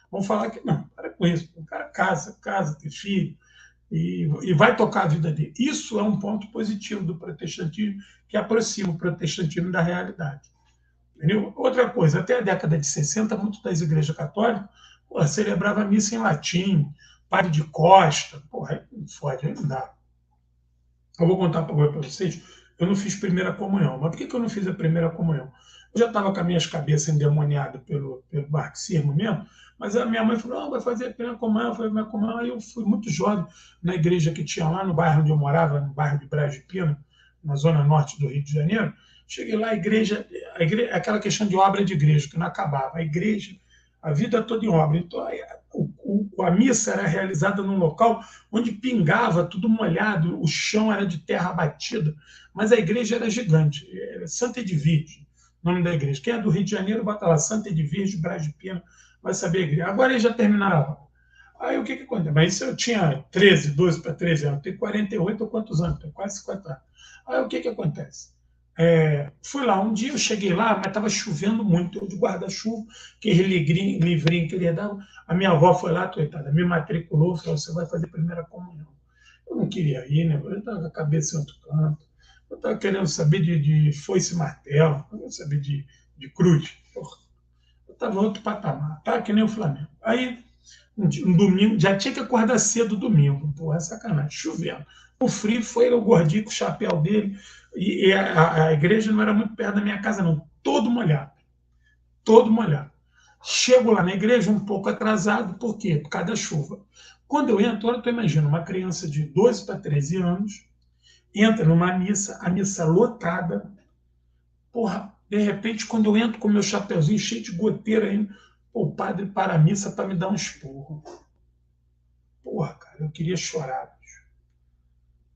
vão falar que não, para com isso. O cara casa, tem filho, e vai tocar a vida dele. Isso é um ponto positivo do protestantismo, que aproxima o protestantismo da realidade. Entendeu? Outra coisa, até a década de 60, muitas das igrejas católicas celebravam a missa em latim, Padre de Costa, porra, aí não fode, aí não dá. Eu vou contar para vocês, eu não fiz primeira comunhão. Mas por que eu não fiz a primeira comunhão? Eu já estava com as minhas cabeças endemoniadas pelo marxismo mesmo, mas a minha mãe falou, não, vai fazer a primeira comunhão, foi a primeira comunhão. Aí eu fui muito jovem na igreja que tinha lá no bairro onde eu morava, no bairro de Braz de Pina, na zona norte do Rio de Janeiro. Cheguei lá, a igreja, aquela questão de obra de igreja, que não acabava. A igreja, a vida toda em obra. Então, a missa era realizada num local onde pingava, tudo molhado, o chão era de terra batida, mas a igreja era gigante, era Santa Edvige, nome da igreja. Quem é do Rio de Janeiro, bota lá, Santa Edvige, Braz de Pina, vai saber a igreja. Agora eles já terminaram. Aí o que acontece? Mas isso eu tinha 13, 12 para 13 anos, eu tenho 48 ou quantos anos? Tenho quase 50 anos. Aí o que acontece? Fui lá, um dia eu cheguei lá, mas estava chovendo muito, eu de guarda-chuva, aquele livrinho que ele dava. A minha avó foi lá, coitada, me matriculou, falou, você vai fazer primeira comunhão. Eu não queria ir, né? Eu estava com a cabeça em outro canto, eu estava querendo saber de foice e martelo, eu não sabia de cruz. Porra, eu estava em outro patamar, tá? Que nem o Flamengo. Aí, um domingo, já tinha que acordar cedo domingo, porra, é sacanagem, chovendo. O frio foi o gordinho com o chapéu dele, e a igreja não era muito perto da minha casa, não, todo molhado, todo molhado. Chego lá na igreja um pouco atrasado, por quê? Por causa da chuva. Quando eu entro, olha, tu imagina, uma criança de 12 para 13 anos, entra numa missa, a missa lotada, porra, de repente, quando eu entro com meu chapeuzinho cheio de goteira ainda, o padre para a missa para me dar um esporro. Porra, cara, eu queria chorar.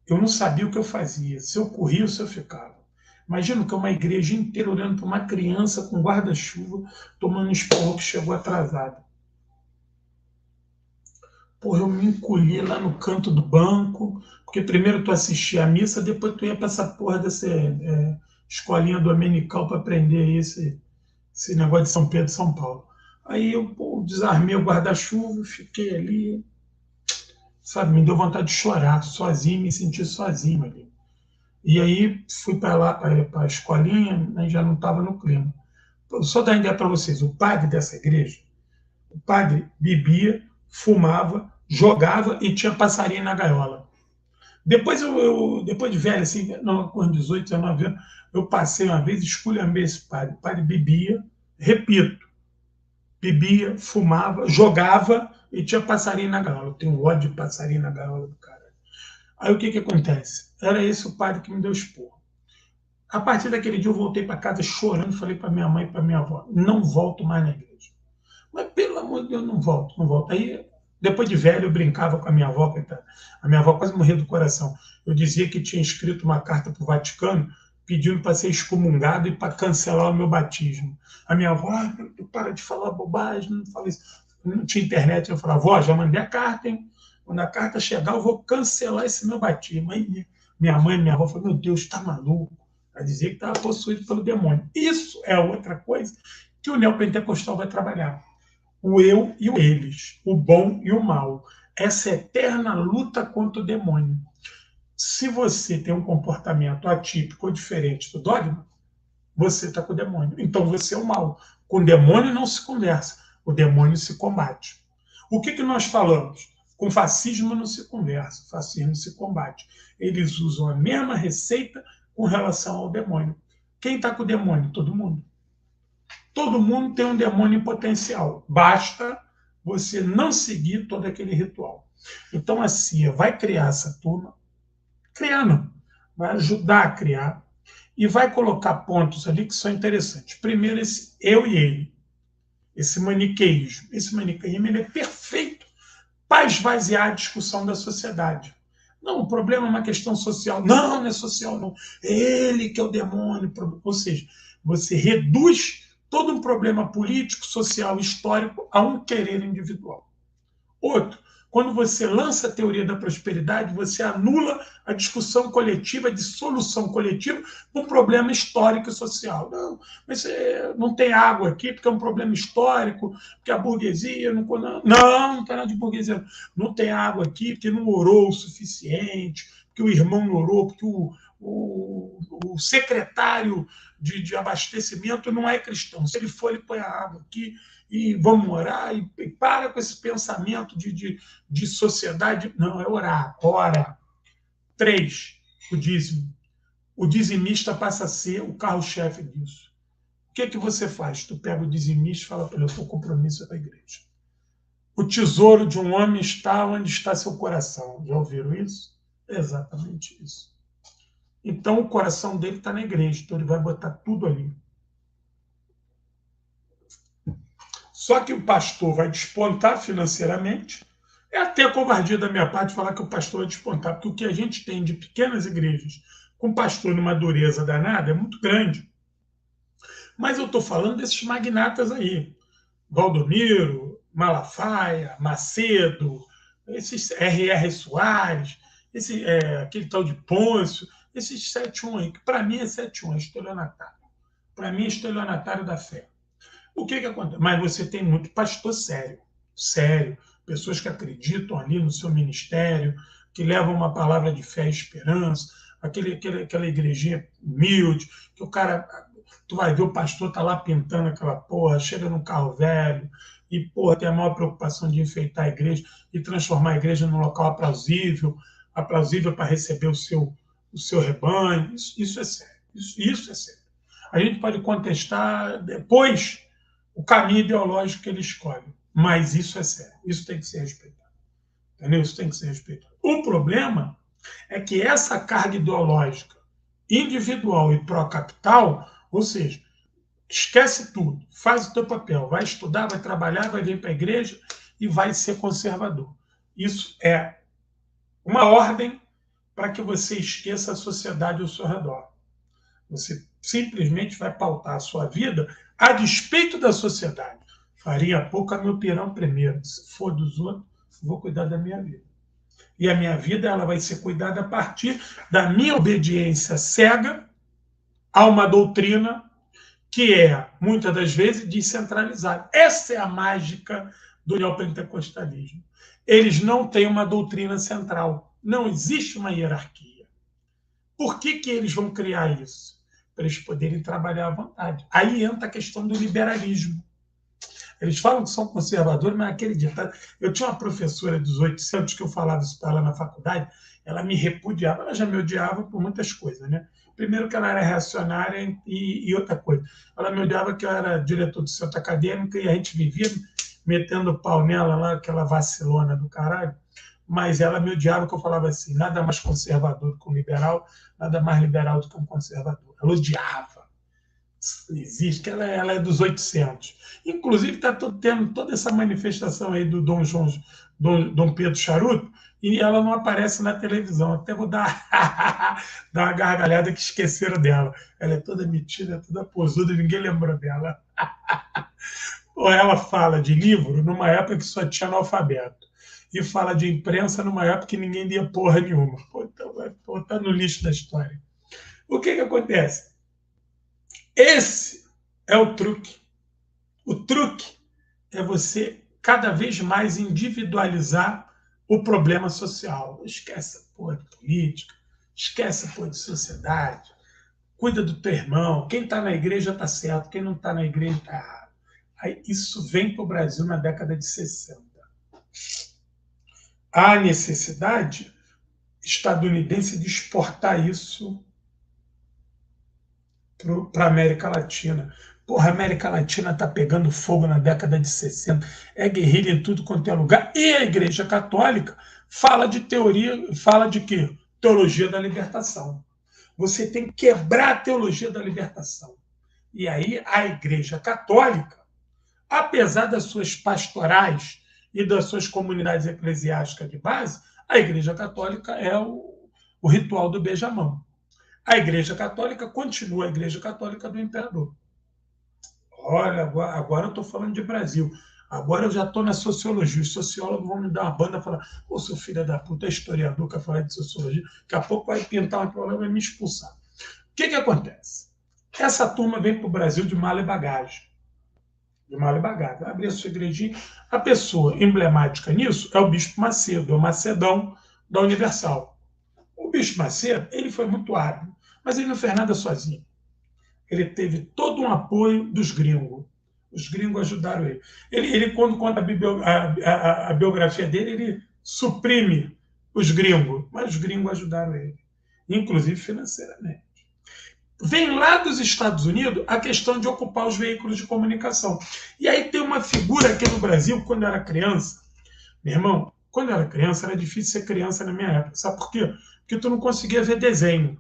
Eu não sabia o que eu fazia, se eu corria ou se eu ficava. Imagina que é uma igreja inteira olhando para uma criança com guarda-chuva tomando um esporro que chegou atrasado. Porra, eu me encolhi lá no canto do banco, porque primeiro tu assistia a missa, depois tu ia para essa porra dessa escolinha dominical para aprender esse negócio de São Pedro e São Paulo. Aí eu desarmei o guarda-chuva, fiquei ali, sabe, me deu vontade de chorar sozinho, me senti sozinho ali. E aí fui para lá, para a escolinha, mas já não estava no clima. Só dar ideia para vocês, o padre dessa igreja, o padre bebia, fumava, jogava e tinha passarinho na gaiola. Depois, depois de velho, assim, não, com 18, 19 anos, eu passei uma vez, esculhambei esse padre. O padre bebia, repito, bebia, fumava, jogava e tinha passarinho na gaiola. Eu tenho ódio de passarinho na gaiola do cara. Aí o que acontece? Era esse o padre que me deu esporro. A partir daquele dia eu voltei para casa chorando, falei para minha mãe e para minha avó, não volto mais na igreja. Mas pelo amor de Deus, não volto, não volto. Aí, depois de velho, eu brincava com a minha avó, a minha avó quase morria do coração. Eu dizia que tinha escrito uma carta para o Vaticano pedindo para ser excomungado e para cancelar o meu batismo. A minha avó, para de falar bobagem, não fala isso. Não tinha internet, eu falava, avó, já mandei a carta, hein? Quando a carta chegar, eu vou cancelar esse meu batismo. Aí minha mãe e minha avó falaram, meu Deus, está maluco? Ela dizia que estava possuído pelo demônio. Isso é outra coisa que o neopentecostal vai trabalhar. O eu e o eles, o bom e o mal. Essa eterna luta contra o demônio. Se você tem um comportamento atípico ou diferente do dogma, você está com o demônio. Então você é o mal. Com o demônio não se conversa, o demônio se combate. O que nós falamos? Com fascismo não se conversa, fascismo se combate. Eles usam a mesma receita com relação ao demônio. Quem está com o demônio? Todo mundo. Todo mundo tem um demônio em potencial. Basta você não seguir todo aquele ritual. Então a CIA vai criar essa turma, criando, vai ajudar a criar e vai colocar pontos ali que são interessantes. Primeiro, esse eu e ele, esse maniqueísmo. Esse maniqueísmo ele é perfeito para esvaziar a discussão da sociedade. Não, o problema é uma questão social. Não, não é social, não. Ele que é o demônio. Ou seja, você reduz todo um problema político, social, histórico a um querer individual. Outro, quando você lança a teoria da prosperidade, você anula a discussão coletiva de solução coletiva para um problema histórico e social. Não, mas não tem água aqui porque é um problema histórico, porque a burguesia não tem nada de burguesia. Não tem água aqui porque não orou o suficiente, porque o irmão não orou, porque o secretário de abastecimento não é cristão. Se ele for, ele põe a água aqui e vamos orar, e para com esse pensamento de sociedade. Não, é orar, ora. 3, o dízimo. O dizimista passa a ser o carro-chefe disso. O que você faz? Tu pega o dizimista e fala para ele, eu estou compromisso com a igreja. O tesouro de um homem está onde está seu coração. Já ouviram isso? É exatamente isso. Então, o coração dele está na igreja, então ele vai botar tudo ali. Só que o pastor vai despontar financeiramente. É até covardia da minha parte falar que o pastor vai despontar, porque o que a gente tem de pequenas igrejas com pastor numa dureza danada é muito grande. Mas eu estou falando desses magnatas aí. Valdomiro, Malafaia, Macedo, esses R.R. Soares, aquele tal de Pôncio, esses 7-1 aí, que para mim é 7-1, é estelionatário. Para mim é estelionatário da fé. O que acontece? Mas você tem muito pastor sério, pessoas que acreditam ali no seu ministério, que levam uma palavra de fé e esperança, aquela igrejinha humilde, que o cara, tu vai ver o pastor tá lá pintando aquela porra, chega num carro velho, e porra, tem a maior preocupação de enfeitar a igreja e transformar a igreja num local aplausível para receber o seu rebanho. Isso é sério. Isso é sério. A gente pode contestar depois o caminho ideológico que ele escolhe. Mas isso é sério. Isso tem que ser respeitado. Entendeu? Isso tem que ser respeitado. O problema é que essa carga ideológica individual e pró-capital, ou seja, esquece tudo, faz o teu papel, vai estudar, vai trabalhar, vai vir para a igreja e vai ser conservador. Isso é uma ordem para que você esqueça a sociedade ao seu redor. Você simplesmente vai pautar a sua vida a despeito da sociedade. Faria pouco a meu pirão primeiro. Se for dos outros, vou cuidar da minha vida. E a minha vida ela vai ser cuidada a partir da minha obediência cega a uma doutrina que é, muitas das vezes, descentralizada. Essa é a mágica do neopentecostalismo. Eles não têm uma doutrina central. Não existe uma hierarquia. Por que eles vão criar isso? Para eles poderem trabalhar à vontade. Aí entra a questão do liberalismo. Eles falam que são conservadores, mas aquele ditado... Eu tinha uma professora dos 800 que eu falava isso para ela na faculdade, ela me repudiava, ela já me odiava por muitas coisas, né? Primeiro que ela era reacionária e outra coisa. Ela me odiava que eu era diretor do centro acadêmico e a gente vivia metendo pau nela lá, aquela vacilona do caralho, mas ela me odiava que eu falava assim, nada mais conservador do que um liberal, nada mais liberal do que um conservador. Ela odiava. Existe, que ela é dos 800. Inclusive, está tendo toda essa manifestação aí do Dom Pedro Charuto, e ela não aparece na televisão. Até vou dar uma gargalhada que esqueceram dela. Ela é toda metida, toda posuda, ninguém lembrou dela. Ou ela fala de livro numa época que só tinha analfabeto. E fala de imprensa numa época que ninguém lia porra nenhuma. Pô, então vai botar no lixo da história. O que acontece? Esse é o truque. O truque é você cada vez mais individualizar o problema social. Esquece a porra de política, esquece a porra de sociedade, cuida do teu irmão, quem está na igreja está certo, quem não está na igreja está errado. Aí, isso vem para o Brasil na década de 60. Há necessidade estadunidense de exportar isso para a América Latina. Porra, a América Latina está pegando fogo na década de 60, é guerrilha em tudo quanto é lugar. E a Igreja Católica fala de teoria, fala de quê? Teologia da libertação. Você tem que quebrar a teologia da libertação. E aí a Igreja Católica, apesar das suas pastorais e das suas comunidades eclesiásticas de base, a Igreja Católica é o ritual do beijamão. A Igreja Católica continua a Igreja Católica do Imperador. Olha, agora eu estou falando de Brasil. Agora eu já estou na sociologia. Os sociólogos vão me dar uma banda e falar: ô, seu filho da puta, é historiador que vai falar de sociologia. Daqui a pouco vai pintar um problema e me expulsar. O que acontece? Essa turma vem para o Brasil de mala e bagagem. De mala e bagagem. Vai abrir a sua igrejinha. A pessoa emblemática nisso é o Bispo Macedo, é o Macedão da Universal. O Bispo Macedo, ele foi muito hábil, mas ele não fez nada sozinho. Ele teve todo um apoio dos gringos. Os gringos ajudaram ele. Ele quando conta a biografia dele, ele suprime os gringos, mas os gringos ajudaram ele, inclusive financeiramente. Vem lá dos Estados Unidos a questão de ocupar os veículos de comunicação. E aí tem uma figura aqui no Brasil, quando eu era criança, meu irmão, quando eu era criança, era difícil ser criança na minha época. Sabe por quê? Porque tu não conseguia ver desenho.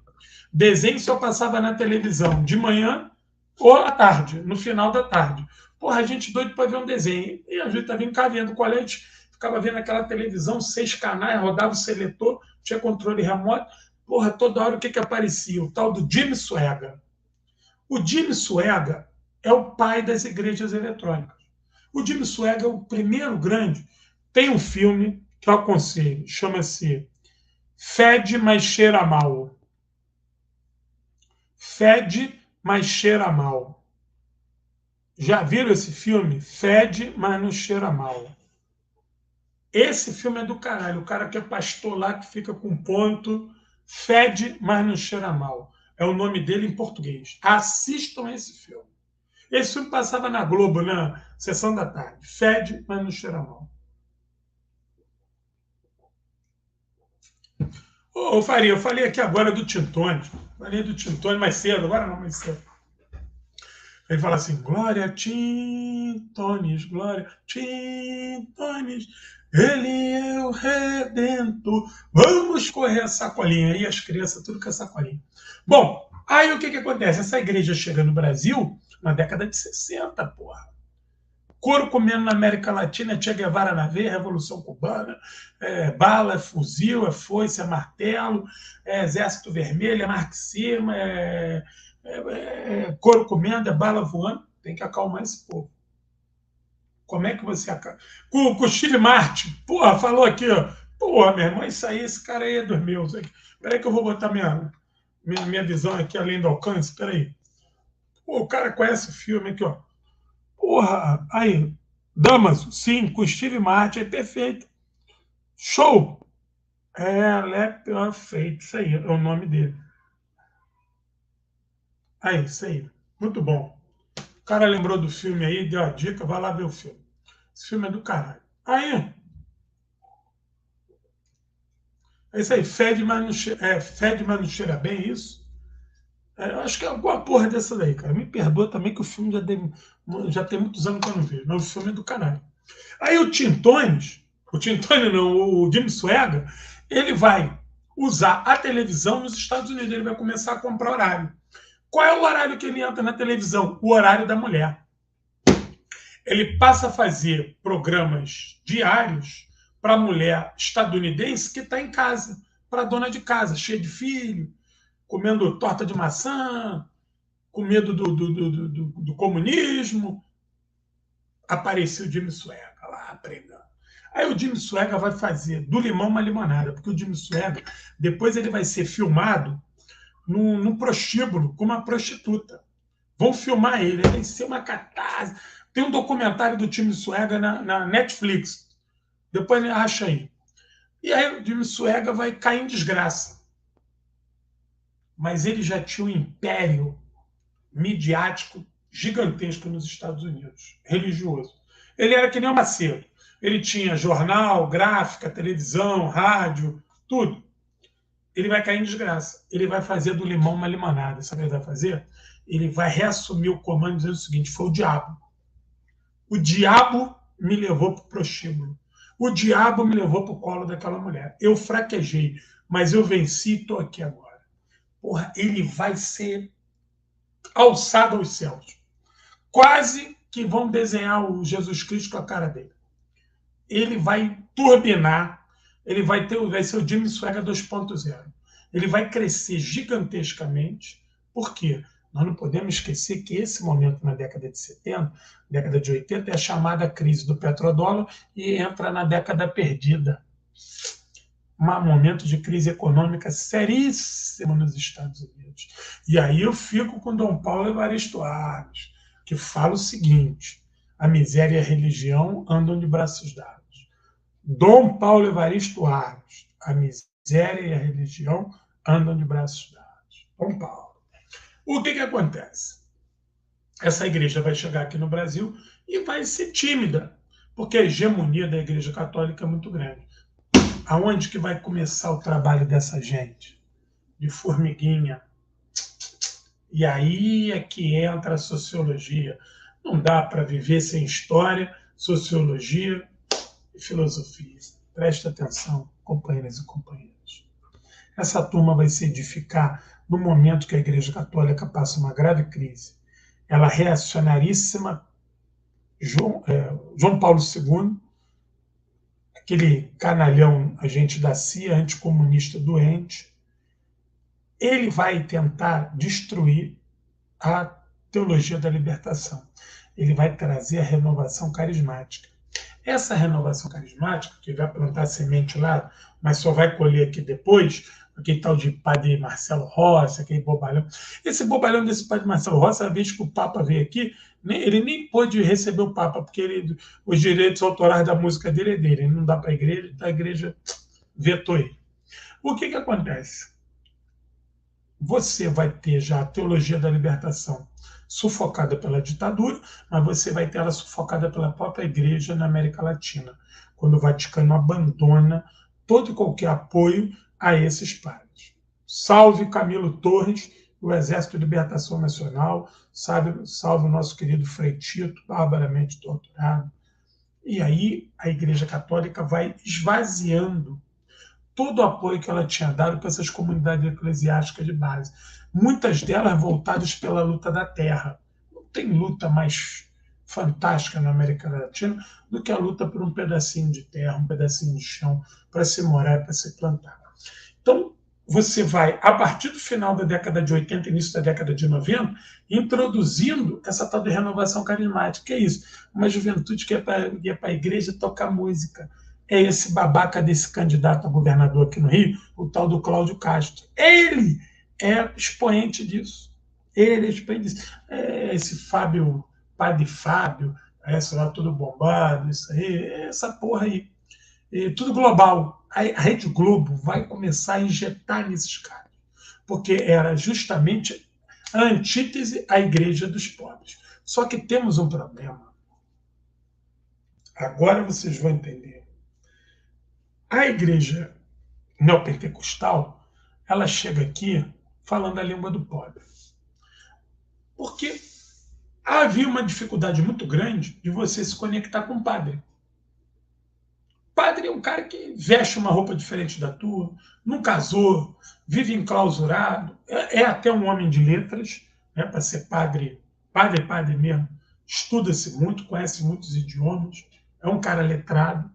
Desenho só passava na televisão de manhã ou à tarde, no final da tarde. Porra, a gente doido para ver um desenho. E a gente estava em casa vendo colete, ficava vendo aquela televisão, 6 canais, rodava o seletor, tinha controle remoto. Porra, toda hora o que aparecia? O tal do Jimmy Swaggart. O Jimmy Swaggart é o pai das igrejas eletrônicas. O Jimmy Swaggart é o primeiro grande. Tem um filme que eu aconselho, chama-se Fede, mas cheira mal. Fede, mas cheira mal. Já viram esse filme? Fede, mas não cheira mal. Esse filme é do caralho. O cara que é pastor lá, que fica com ponto, fede, mas não cheira mal. É o nome dele em português. Assistam esse filme. Esse filme passava na Globo, na sessão da tarde. Fede, mas não cheira mal. Ô, Faria, eu falei aqui agora do Tintone. Falei do Tintone mais cedo, agora não, mais cedo. Ele fala assim: Glória Tintones, Glória Tintones, ele é o Redentor. Vamos correr a sacolinha. E as crianças, tudo com a sacolinha. Bom, aí o que acontece? Essa igreja chega no Brasil na década de 60, porra. Couro comendo na América Latina, Che Guevara na veia, Revolução Cubana, bala, fuzil, foice, martelo, exército vermelho, marxismo, couro comendo, bala voando. Tem que acalmar esse povo. Como é que você acalma? Com o Steve Martin, porra, falou aqui, ó. Porra, meu irmão, isso aí, esse cara aí é dos meus. Espera aí que eu vou botar minha visão aqui além do alcance. Espera aí. Pô, o cara conhece o filme aqui, ó. Porra, aí, Damaso, sim, com Steve Martin, é perfeito. Show! Ela é perfeito, isso aí, é o nome dele. Aí, isso aí, muito bom. O cara lembrou do filme aí, deu a dica, vai lá ver o filme. Esse filme é do caralho. Aí, é isso aí, fede, mas não cheira bem, isso? Eu acho que é alguma porra dessa daí, cara. Me perdoa também que o filme já tem muitos anos que eu não vejo, mas o filme é do caralho. Aí o Tintone não, o Jimmy Swaggart, ele vai usar a televisão nos Estados Unidos, ele vai começar a comprar horário. Qual é o horário que ele entra na televisão? O horário da mulher. Ele passa a fazer programas diários para a mulher estadunidense que está em casa, para a dona de casa, cheia de filho, comendo torta de maçã, com medo do comunismo. Apareceu o Jimmy Swaggart lá pregando. Aí o Jimmy Swaggart vai fazer do limão uma limonada, porque o Jimmy Swaggart, depois ele vai ser filmado num prostíbulo com uma prostituta. Vão filmar ele vai ser uma catarse. Tem um documentário do Jimmy Swaggart na Netflix. Depois ele acha aí. E aí o Jimmy Swaggart vai cair em desgraça. Mas ele já tinha um império midiático gigantesco nos Estados Unidos, religioso. Ele era que nem o Macedo. Ele tinha jornal, gráfica, televisão, rádio, tudo. Ele vai cair em desgraça. Ele vai fazer do limão uma limonada. Sabe o que ele vai fazer? Ele vai reassumir o comando dizendo o seguinte: foi o diabo. O diabo me levou para o prostíbulo. O diabo me levou para o colo daquela mulher. Eu fraquejei, mas eu venci e estou aqui agora. Porra, ele vai ser alçado aos céus. Quase que vão desenhar o Jesus Cristo com a cara dele. Ele vai turbinar, vai ser o Jimmy Swaggart 2.0. Ele vai crescer gigantescamente. Por quê? Nós não podemos esquecer que esse momento na década de 70, década de 80, é a chamada crise do petrodólar e entra na década perdida. Um momento de crise econômica seríssima nos Estados Unidos. E aí eu fico com Dom Paulo Evaristo Arnes, que fala o seguinte: a miséria e a religião andam de braços dados. Dom Paulo Evaristo Arnes, a miséria e a religião andam de braços dados. Dom Paulo. O que acontece? Essa igreja vai chegar aqui no Brasil e vai ser tímida, porque a hegemonia da Igreja Católica é muito grande. Aonde que vai começar o trabalho dessa gente? De formiguinha. E aí é que entra a sociologia. Não dá para viver sem história, sociologia e filosofia. Presta atenção, companheiras e companheiros. Essa turma vai se edificar no momento que a Igreja Católica passa uma grave crise. Ela reacionaríssima, João Paulo II, aquele canalhão agente da CIA, anticomunista doente, ele vai tentar destruir a teologia da libertação. Ele vai trazer a renovação carismática. Essa renovação carismática, que vai plantar semente lá, mas só vai colher aqui depois, aquele tal de padre Marcelo Rossi, aquele bobalhão. Esse bobalhão desse padre Marcelo Rossi, a vez que o Papa veio aqui, ele nem pôde receber o Papa, porque os direitos autorais da música dele é dele. Ele não dá para a igreja vetou ele. O que acontece? Você vai ter já a teologia da libertação sufocada pela ditadura, mas você vai ter ela sufocada pela própria igreja na América Latina, quando o Vaticano abandona todo e qualquer apoio a esses padres. Salve Camilo Torres, o Exército de Libertação Nacional, salve o nosso querido Frei Tito, barbaramente torturado. E aí a Igreja Católica vai esvaziando todo o apoio que ela tinha dado para essas comunidades eclesiásticas de base. Muitas delas voltadas pela luta da terra. Não tem luta mais fantástica na América Latina do que a luta por um pedacinho de terra, um pedacinho de chão para se morar, para se plantar. Então, você vai, a partir do final da década de 80, início da década de 90, introduzindo essa tal de renovação carismática. Que é isso? Uma juventude que ia para a igreja tocar música. É esse babaca desse candidato a governador aqui no Rio, o tal do Cláudio Castro. Ele é expoente disso. Ele é expoente disso. Esse Fábio, padre Fábio, esse lá tudo bombado, isso aí, essa porra aí. Tudo global. A Rede Globo vai começar a injetar nesses caras, porque era justamente a antítese à igreja dos pobres. Só que temos um problema. Agora vocês vão entender. A igreja neopentecostal, ela chega aqui falando a língua do pobre. Porque havia uma dificuldade muito grande de você se conectar com o padre. Padre é um cara que veste uma roupa diferente da tua, não casou, vive enclausurado, é até um homem de letras, né, para ser padre mesmo, estuda-se muito, conhece muitos idiomas, é um cara letrado.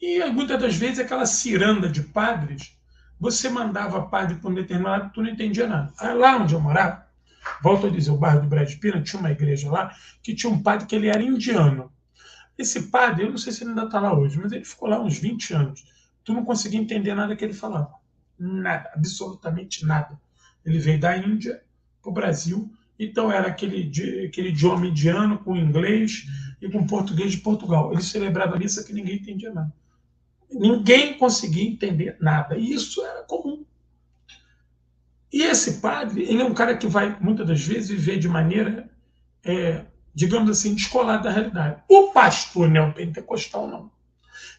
E muitas das vezes aquela ciranda de padres, você mandava padre para um determinado, tu não entendia nada. Lá onde eu morava, volto a dizer, o bairro do Brás Pina, tinha uma igreja lá, que tinha um padre que ele era indiano. Esse padre, eu não sei se ele ainda está lá hoje, mas ele ficou lá uns 20 anos. Tu não conseguia entender nada que ele falava. Nada, absolutamente nada. Ele veio da Índia para o Brasil, então era aquele idioma indiano com inglês e com português de Portugal. Ele celebrava missa que ninguém entendia nada. Ninguém conseguia entender nada. E isso era comum. E esse padre, ele é um cara que vai, muitas das vezes, viver de maneira, digamos assim, descolada da realidade. O pastor neopentecostal, não.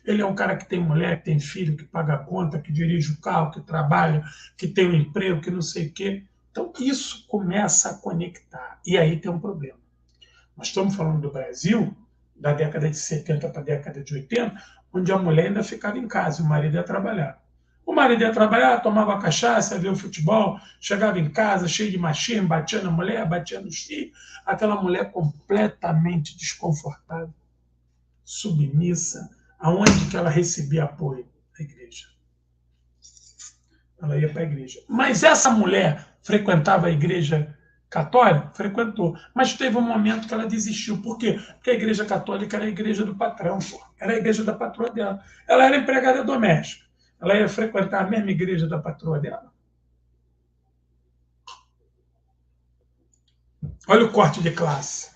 Ele é um cara que tem mulher, que tem filho, que paga a conta, que dirige o carro, que trabalha, que tem um emprego, que não sei o quê. Então, isso começa a conectar. E aí tem um problema. Nós estamos falando do Brasil, da década de 70 para a década de 80, onde a mulher ainda ficava em casa e o marido ia trabalhar. O marido ia trabalhar, tomava cachaça, via o futebol, chegava em casa cheio de machismo, batia na mulher, batia nos filhos, aquela mulher completamente desconfortável, submissa. Aonde que ela recebia apoio? Da igreja. Ela ia para a igreja. Mas essa mulher frequentava a igreja católica? Frequentou. Mas teve um momento que ela desistiu. Por quê? Porque a igreja católica era a igreja do patrão, pô. Era a igreja da patroa dela. Ela era empregada doméstica. Ela ia frequentar a mesma igreja da patroa dela. Olha o corte de classe.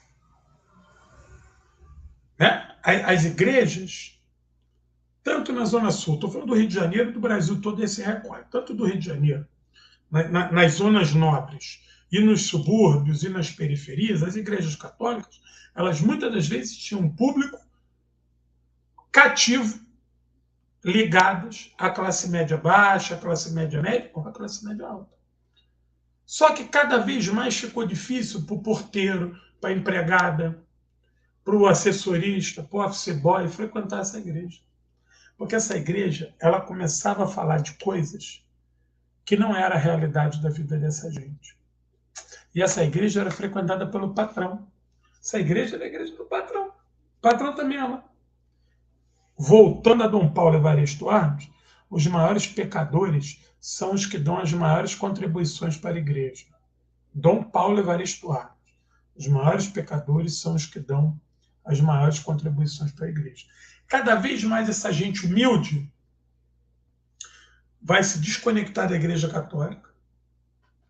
Né? As igrejas, tanto na Zona Sul, estou falando do Rio de Janeiro, do Brasil todo esse recorte, tanto do Rio de Janeiro, nas zonas nobres e nos subúrbios e nas periferias, as igrejas católicas, elas muitas das vezes tinham um público cativo, ligados à classe média baixa, à classe média média ou à classe média alta. Só que cada vez mais ficou difícil para o porteiro, para a empregada, para o assessorista, para o office boy frequentar essa igreja. Porque essa igreja, ela começava a falar de coisas que não era a realidade da vida dessa gente. E essa igreja era frequentada pelo patrão. Essa igreja era a igreja do patrão. O patrão também é lá. Voltando a Dom Paulo Evaristo Arnes, os maiores pecadores são os que dão as maiores contribuições para a igreja. Dom Paulo Evaristo Arnes. Os maiores pecadores são os que dão as maiores contribuições para a igreja. Cada vez mais essa gente humilde vai se desconectar da igreja católica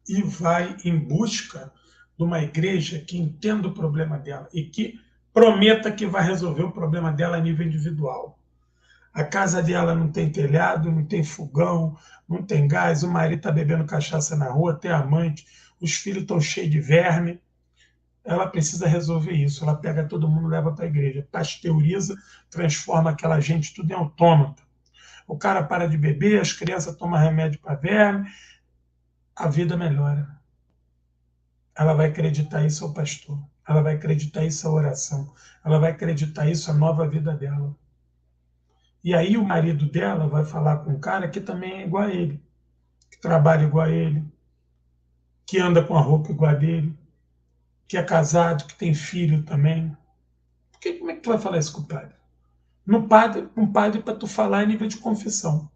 e vai em busca de uma igreja que entenda o problema dela e que prometa que vai resolver o problema dela a nível individual. A casa dela não tem telhado, não tem fogão, não tem gás, o marido está bebendo cachaça na rua, tem amante, os filhos estão cheios de verme. Ela precisa resolver isso. Ela pega todo mundo, leva para a igreja, pasteuriza, transforma aquela gente tudo em autômata. O cara para de beber, as crianças tomam remédio para verme, a vida melhora. Ela vai acreditar isso ao pastor, ela vai acreditar isso à oração, ela vai acreditar isso à nova vida dela. E aí o marido dela vai falar com um cara que também é igual a ele, que trabalha igual a ele, que anda com a roupa igual a dele, que é casado, que tem filho também. Porque como é que tu vai falar isso com o padre? Um padre para tu falar em nível de confissão.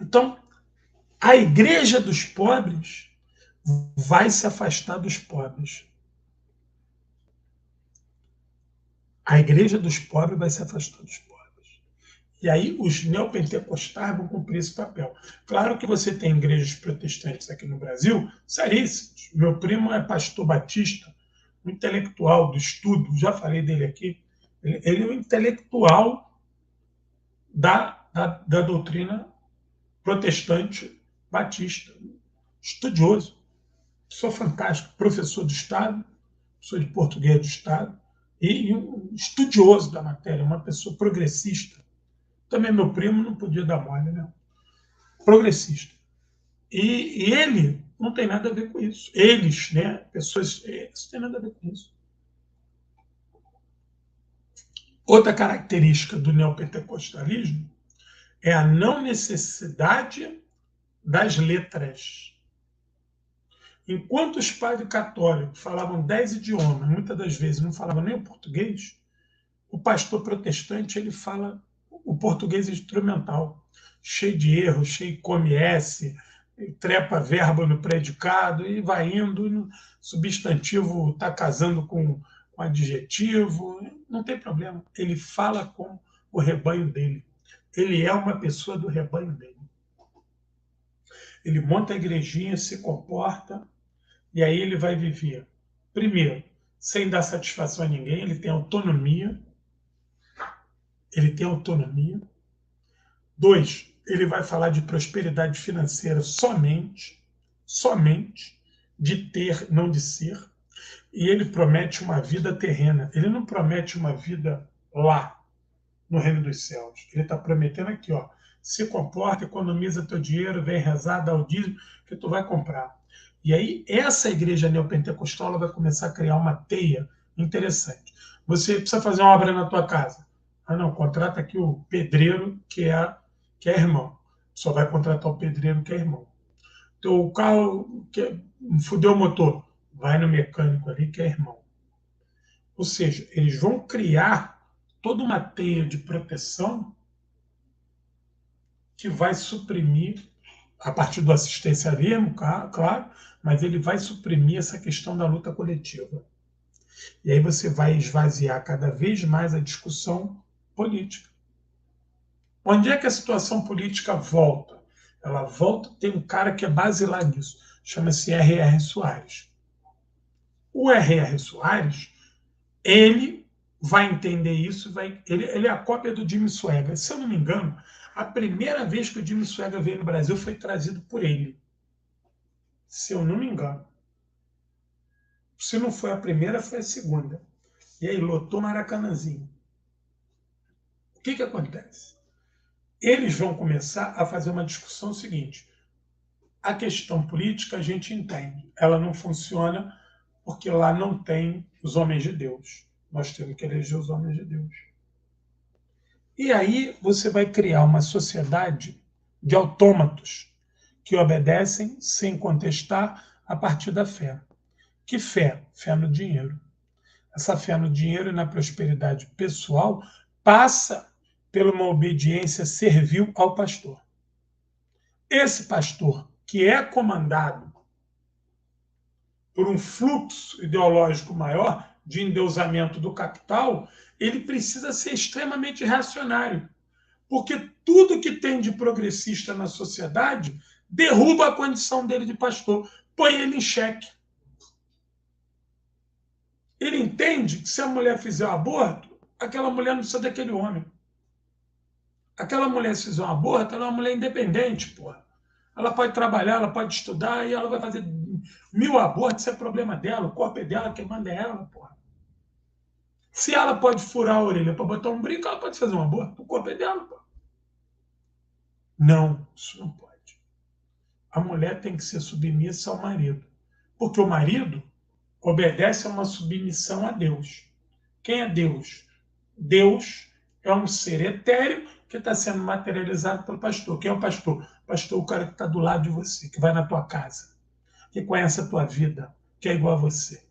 Então, a igreja dos pobres vai se afastar dos pobres. A igreja dos pobres vai se afastar dos pobres. E aí os neopentecostais vão cumprir esse papel. Claro que você tem igrejas protestantes aqui no Brasil, seríssimos. Meu primo é pastor batista, um intelectual do estudo, já falei dele aqui. Ele é um intelectual da doutrina protestante batista, estudioso, pessoa fantástica, professor do Estado, professor de português do Estado, e um estudioso da matéria, uma pessoa progressista. Também meu primo não podia dar mole, né? Progressista. E ele não tem nada a ver com isso. Eles, né? Pessoas, isso tem nada a ver com isso. Outra característica do neopentecostalismo é a não necessidade das letras. Enquanto os padres católicos falavam 10 idiomas, muitas das vezes não falavam nem o português, o pastor protestante ele fala o português instrumental, cheio de erros, cheio de come S, trepa verbo no predicado e vai indo, substantivo está casando com adjetivo, não tem problema. Ele fala com o rebanho dele. Ele é uma pessoa do rebanho dele. Ele monta a igrejinha, se comporta, e aí ele vai viver, primeiro, sem dar satisfação a ninguém, ele tem autonomia. Ele tem autonomia. 2, ele vai falar de prosperidade financeira somente, de ter, não de ser. E ele promete uma vida terrena. Ele não promete uma vida lá, no reino dos céus. Ele está prometendo aqui, ó, se comporta, economiza teu dinheiro, vem rezar, dá o dízimo que tu vai comprar. E aí, essa igreja neopentecostal ela vai começar a criar uma teia interessante. Você precisa fazer uma obra na tua casa. Ah, não, contrata aqui o pedreiro, que é irmão. Só vai contratar o pedreiro, que é irmão. Teu carro fudeu o motor, vai no mecânico ali, que é irmão. Ou seja, eles vão criar toda uma teia de proteção que vai suprimir, a partir do assistencialismo, claro, mas ele vai suprimir essa questão da luta coletiva. E aí você vai esvaziar cada vez mais a discussão política. Onde é que a situação política volta? Ela volta, tem um cara que é basilar nisso, chama-se R.R. Soares. O R.R. Soares, ele vai entender isso, ele é a cópia do Jimmy Swaggart. Se eu não me engano, a primeira vez que o Jimmy Swaggart veio no Brasil foi trazido por ele. Se eu não me engano. Se não foi a primeira, foi a segunda. E aí lotou Maracanãzinho. O que acontece? Eles vão começar a fazer uma discussão seguinte. A questão política a gente entende. Ela não funciona porque lá não tem os homens de Deus. Nós temos que eleger os homens de Deus. E aí você vai criar uma sociedade de autômatos que obedecem sem contestar a partir da fé. Que fé? Fé no dinheiro. Essa fé no dinheiro e na prosperidade pessoal passa por uma obediência servil ao pastor. Esse pastor, que é comandado por um fluxo ideológico maior de endeusamento do capital, ele precisa ser extremamente reacionário. Porque tudo que tem de progressista na sociedade derruba a condição dele de pastor, põe ele em xeque. Ele entende que se a mulher fizer um aborto, aquela mulher não precisa daquele homem. Aquela mulher, se fizer um aborto, ela é uma mulher independente, porra. Ela pode trabalhar, ela pode estudar e ela vai fazer 1000 abortos, isso é problema dela, o corpo é dela, quem manda é ela, porra. Se ela pode furar a orelha para botar um brinco, ela pode fazer um aborto, o corpo é dela, porra. Não, isso não pode. A mulher tem que ser submissa ao marido, porque o marido obedece a uma submissão a Deus. Quem é Deus? Deus é um ser etéreo que está sendo materializado pelo pastor. Quem é o pastor? O pastor é o cara que está do lado de você, que vai na tua casa, que conhece a tua vida, que é igual a você,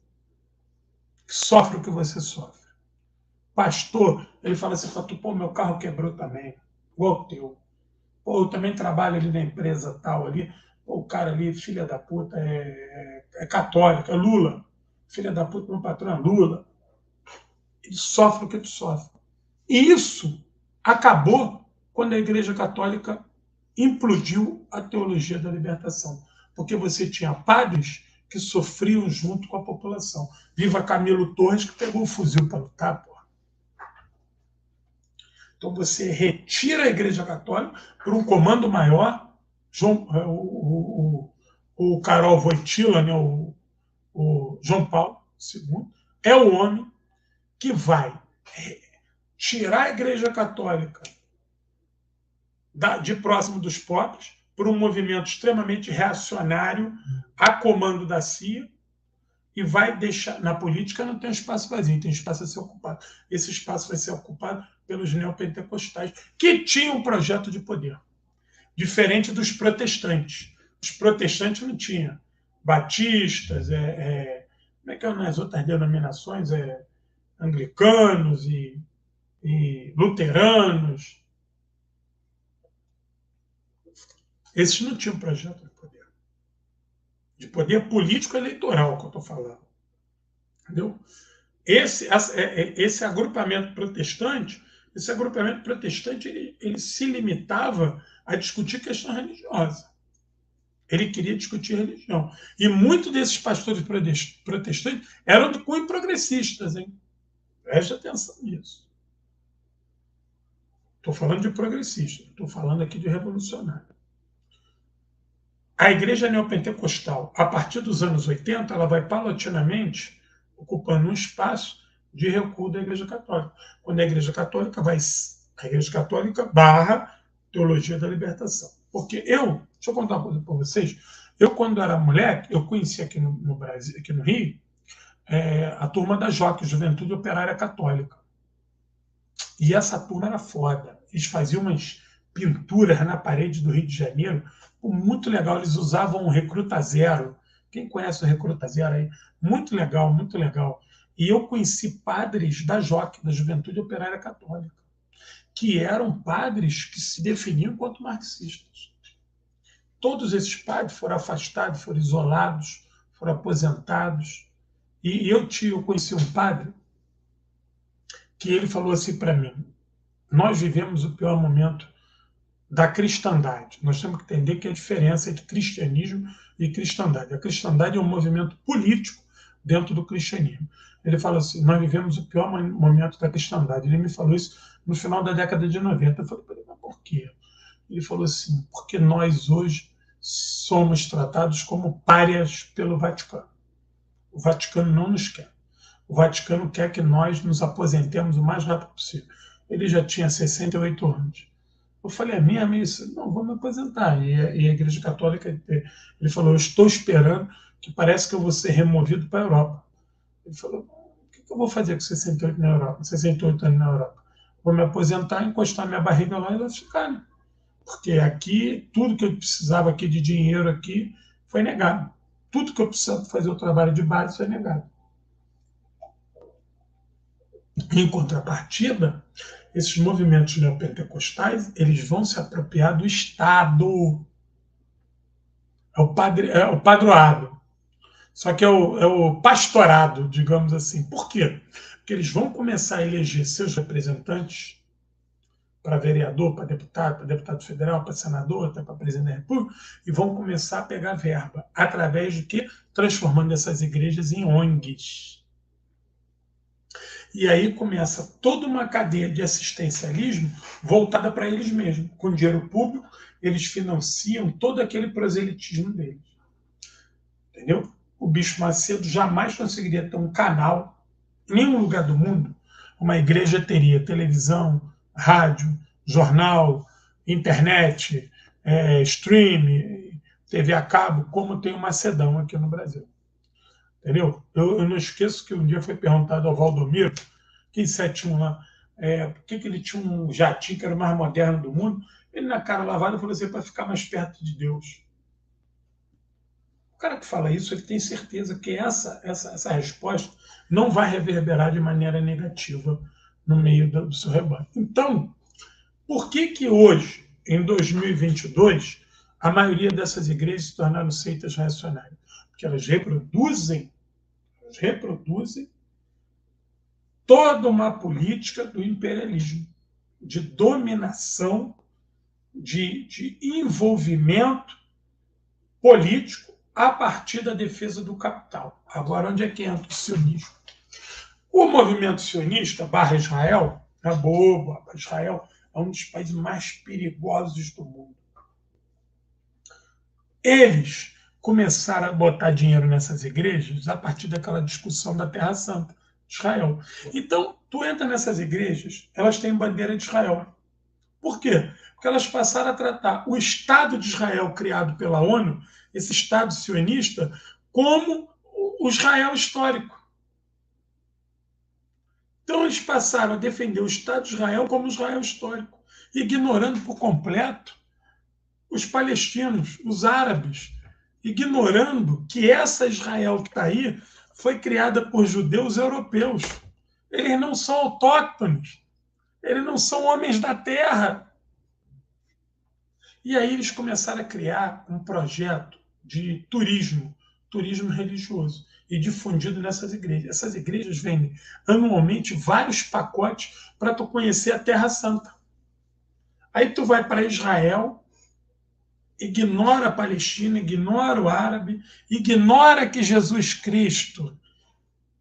que sofre o que você sofre. Pastor, ele fala assim, pô, meu carro quebrou também, igual o teu. Pô, eu também trabalho ali na empresa tal ali, pô, o cara ali, filha da puta, é católico, é Lula. Filha da puta, meu patrão é Lula. Ele sofre o que tu sofre. E isso acabou quando a Igreja Católica implodiu a teologia da libertação. Porque você tinha padres que sofriam junto com a população. Viva Camilo Torres, que pegou o fuzil para lutar, porra. Então você retira a Igreja Católica por um comando maior, o Karol Wojtyła, né, o João Paulo II, é o homem que vai tirar a Igreja Católica de próximo dos pobres por um movimento extremamente reacionário a comando da CIA e vai deixar... Na política não tem espaço vazio, tem espaço a ser ocupado. Esse espaço vai ser ocupado pelos neopentecostais, que tinham um projeto de poder, diferente dos protestantes. Os protestantes não tinham batistas, como é que é nas outras denominações? Anglicanos e luteranos. Esses não tinham projeto de poder político eleitoral que eu estou falando. Entendeu? Esse agrupamento protestante, ele se limitava a discutir questão religiosa. Ele queria discutir religião. E muitos desses pastores protestantes eram de cunho progressistas, hein? Preste atenção nisso. Estou falando de progressista, estou falando aqui de revolucionário. A igreja neopentecostal, a partir dos anos 80, ela vai paulatinamente ocupando um espaço de recuo da Igreja Católica. Quando a Igreja Católica barra teologia da libertação. Porque deixa eu contar uma coisa para vocês, quando era moleque, eu conheci aqui no Brasil, aqui no Rio, a turma da JOC, Juventude Operária Católica. E essa turma era foda. Eles faziam umas pinturas na parede do Rio de Janeiro, muito legal. Eles usavam o Recruta Zero. Quem conhece o Recruta Zero aí? Muito legal, muito legal. E eu conheci padres da JOC, da Juventude Operária Católica, que eram padres que se definiam quanto marxistas. todos esses padres foram afastados, foram isolados, foram aposentados. E eu conheci um padre que ele falou assim para mim: nós vivemos o pior momento da cristandade. Nós temos que entender que a diferença entre cristianismo e cristandade. A cristandade é um movimento político dentro do cristianismo. Ele fala assim: nós vivemos o pior momento da cristandade. Ele me falou isso no final da década de 90. Eu falei para ele: mas por quê? Ele falou assim: porque nós hoje somos tratados como párias pelo Vaticano. O Vaticano não nos quer. O Vaticano quer que nós nos aposentemos o mais rápido possível. Ele já tinha 68 anos. Eu falei: é mesmo isso? Não, vou me aposentar. E a Igreja Católica, ele falou: eu estou esperando, que parece que eu vou ser removido para a Europa. Ele falou: o que eu vou fazer com 68 na Europa, 68 anos na Europa? Vou me aposentar, encostar minha barriga lá e lá ficar, né? Porque aqui, tudo que eu precisava aqui de dinheiro aqui foi negado. Tudo que eu precisava fazer o trabalho de base foi negado. Em contrapartida, esses movimentos neopentecostais, eles vão se apropriar do Estado. É o padroado. Só que é o pastorado, digamos assim. Por quê? Porque eles vão começar a eleger seus representantes para vereador, para deputado federal, para senador, até para presidente da República, e vão começar a pegar verba. Através de quê? Transformando essas igrejas em ONGs. E aí começa toda uma cadeia de assistencialismo voltada para eles mesmos. Com dinheiro público, eles financiam todo aquele proselitismo deles. Entendeu? O Bispo Macedo jamais conseguiria ter um canal em nenhum lugar do mundo. Uma igreja teria televisão, rádio, jornal, internet, stream, TV a cabo, como tem o Macedão aqui no Brasil. Entendeu? Eu não esqueço que um dia foi perguntado ao Valdomiro, que em 71 lá, por que ele tinha um jatinho que era o mais moderno do mundo. Ele, na cara lavada, falou assim: para ficar mais perto de Deus. O cara que fala isso, ele tem certeza que essa resposta não vai reverberar de maneira negativa no meio do seu rebanho. Então, por que hoje, em 2022, a maioria dessas igrejas se tornaram seitas reacionárias? Porque elas reproduzem toda uma política do imperialismo, de dominação, de envolvimento político a partir da defesa do capital. Agora, onde é que entra o sionismo? O movimento sionista, barra Israel, é boba. Israel é um dos países mais perigosos do mundo. Eles começaram a botar dinheiro nessas igrejas a partir daquela discussão da Terra Santa, Israel. Então, tu entra nessas igrejas, elas têm bandeira de Israel. Por quê? Porque elas passaram a tratar o Estado de Israel criado pela ONU, esse Estado sionista, como o Israel histórico. Então, eles passaram a defender o Estado de Israel como o Israel histórico, ignorando por completo os palestinos, os árabes, ignorando que essa Israel que está aí foi criada por judeus europeus. Eles não são autóctones, eles não são homens da terra. E aí eles começaram a criar um projeto de turismo religioso, e difundido nessas igrejas. Essas igrejas vendem anualmente vários pacotes para tu conhecer a Terra Santa. Aí tu vai para Israel, ignora a Palestina, ignora o árabe, ignora que Jesus Cristo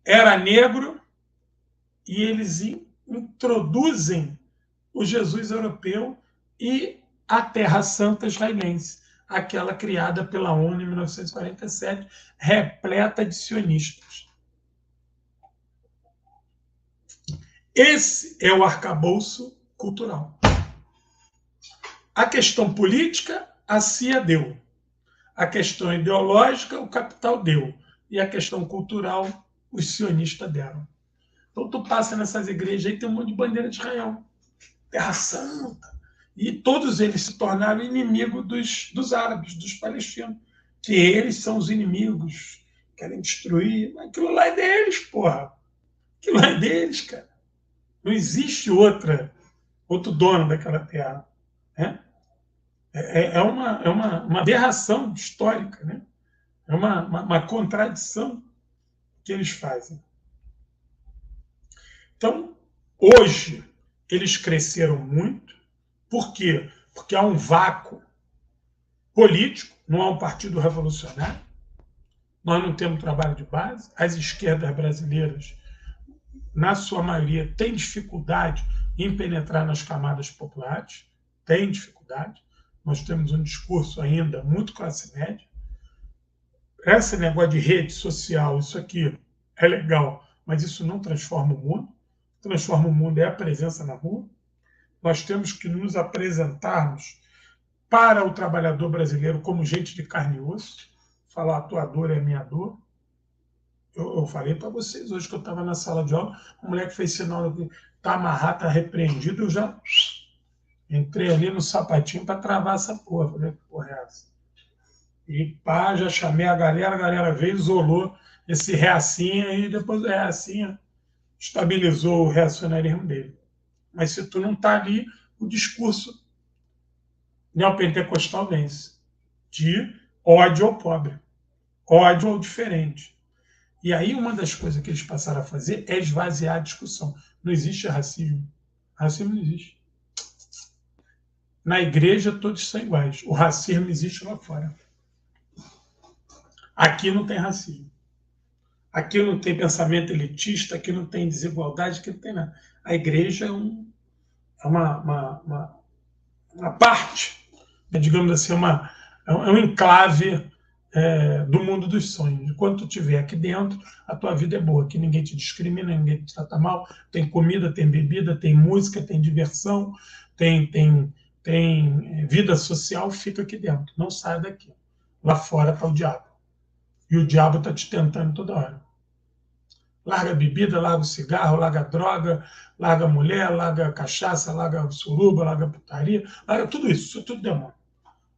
era negro, e eles introduzem o Jesus europeu e a Terra Santa israelense, aquela criada pela ONU em 1947, repleta de sionistas. Esse é o arcabouço cultural. A questão política, a CIA deu. A questão ideológica, o capital deu. E a questão cultural, os sionistas deram. Então tu passa nessas igrejas aí, tem um monte de bandeira de Israel. Terra Santa. E todos eles se tornaram inimigos dos árabes, dos palestinos. Que eles são os inimigos, querem destruir. Mas aquilo lá é deles, porra. Aquilo lá é deles, cara. Não existe outro dono daquela terra. Né? uma aberração histórica, né? É uma contradição que eles fazem. Então, hoje, eles cresceram muito. Por quê? Porque há um vácuo político, não há um partido revolucionário, nós não temos trabalho de base, as esquerdas brasileiras, na sua maioria, têm dificuldade em penetrar nas camadas populares, têm dificuldade. Nós temos um discurso ainda muito classe média. Esse negócio de rede social, isso aqui é legal, mas isso não transforma o mundo. Transforma o mundo é a presença na rua. Nós temos que nos apresentarmos para o trabalhador brasileiro como gente de carne e osso. Falar a tua dor é a minha dor. Eu falei para vocês hoje que eu estava na sala de aula, o moleque fez sinal de tá amarrado, tá repreendido, eu já entrei ali no sapatinho para travar essa porra. Falei, que porra é essa? E pá, já chamei a galera veio, isolou esse reacinha e depois o reacinha estabilizou o reacionarismo dele. Mas se tu não está ali, o discurso neopentecostal vence, de ódio ao pobre, ódio ao diferente. E aí uma das coisas que eles passaram a fazer é esvaziar a discussão. Não existe racismo. Racismo não existe. Na igreja todos são iguais. O racismo existe lá fora. Aqui não tem racismo. Aqui não tem pensamento elitista, aqui não tem desigualdade, aqui não tem nada. A igreja é uma parte, digamos assim, é um enclave do mundo dos sonhos. Enquanto tu estiver aqui dentro, a tua vida é boa, que ninguém te discrimina, ninguém te trata mal, tem comida, tem bebida, tem música, tem diversão, tem vida social, fica aqui dentro, não sai daqui. Lá fora está o diabo. E o diabo está te tentando toda hora. Larga a bebida, larga o cigarro, larga a droga, larga a mulher, larga a cachaça, larga a suruba, larga a putaria, larga tudo isso é tudo demônio.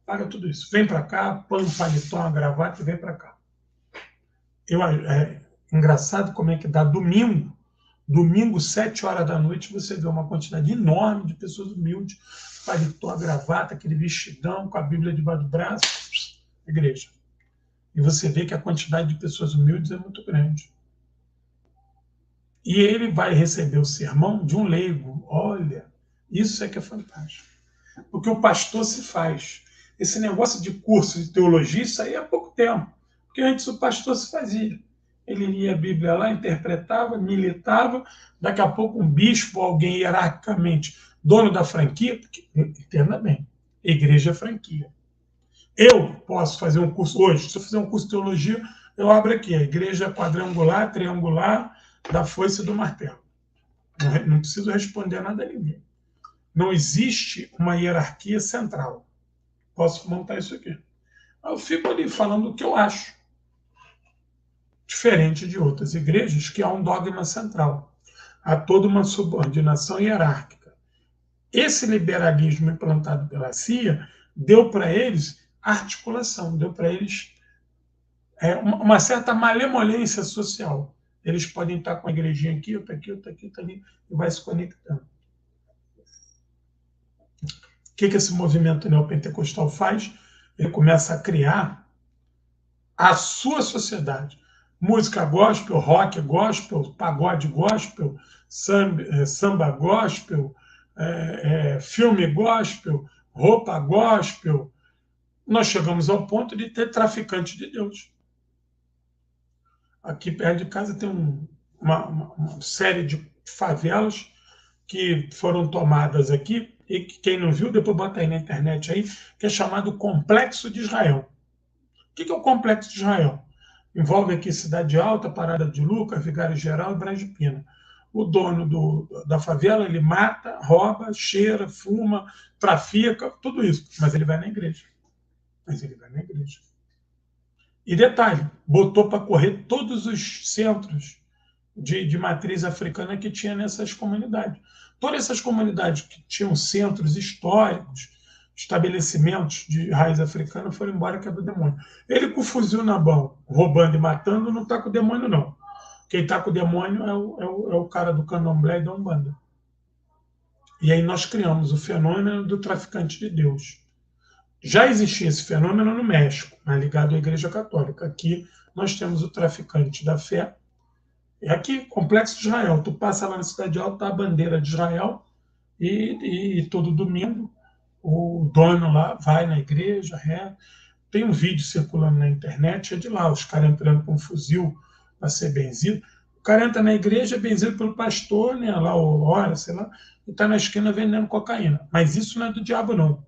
Larga tudo isso. Vem para cá, põe um paletó, uma gravata e vem para cá. É engraçado como é que dá domingo, 7 horas da noite, você vê uma quantidade enorme de pessoas humildes, paletó, gravata, aquele vestidão, com a Bíblia debaixo do braço, igreja. E você vê que a quantidade de pessoas humildes é muito grande. E ele vai receber o sermão de um leigo. Olha, isso é que é fantástico. Porque o pastor se faz. Esse negócio de curso de teologia, isso aí há pouco tempo. Porque antes o pastor se fazia. Ele lia a Bíblia lá, interpretava, militava. Daqui a pouco um bispo, alguém hierarquicamente dono da franquia, porque entenda bem, igreja é franquia. Eu posso fazer um curso hoje, se eu fizer um curso de teologia, eu abro aqui, a igreja quadrangular, triangular, da foice e do martelo. Não preciso responder nada a ninguém. Não existe uma hierarquia central. Posso montar isso aqui. Eu fico ali falando o que eu acho. Diferente de outras igrejas, que há um dogma central. Há toda uma subordinação hierárquica. Esse liberalismo implantado pela CIA deu para eles articulação, deu para eles uma certa malemolência social. Eles podem estar com a igrejinha aqui, outra aqui, outra aqui, outra ali, e vai se conectando. O que esse movimento neopentecostal faz? Ele começa a criar a sua sociedade. Música gospel, rock gospel, pagode gospel, samba gospel, filme gospel, roupa gospel. Nós chegamos ao ponto de ter traficante de Deus. Aqui perto de casa tem uma série de favelas que foram tomadas aqui, e que quem não viu, depois bota aí na internet aí, que é chamado Complexo de Israel. O que é o Complexo de Israel? Envolve aqui Cidade Alta, Parada de Lucas, Vigário Geral e Braz de Pina. O dono da favela, ele mata, rouba, cheira, fuma, trafica, tudo isso. Mas ele vai na igreja. E detalhe, botou para correr todos os centros de matriz africana que tinha nessas comunidades. Todas essas comunidades que tinham centros históricos, estabelecimentos de raiz africana, foram embora, que é do demônio. Ele com o fuzil na mão, roubando e matando, não está com o demônio, não. Quem está com o demônio é o cara do candomblé e da Umbanda. E aí nós criamos o fenômeno do traficante de Deus. Já existia esse fenômeno no México, mas ligado à Igreja Católica. Aqui nós temos o traficante da fé. É aqui, Complexo de Israel. Tu passa lá na Cidade Alta, tá a bandeira de Israel, e todo domingo o dono lá vai na igreja, tem um vídeo circulando na internet, é de lá, os caras entrando com um fuzil para ser benzido. O cara entra na igreja, é benzido pelo pastor, né, lá, ora, sei lá, e está na esquina vendendo cocaína. Mas isso não é do diabo, não.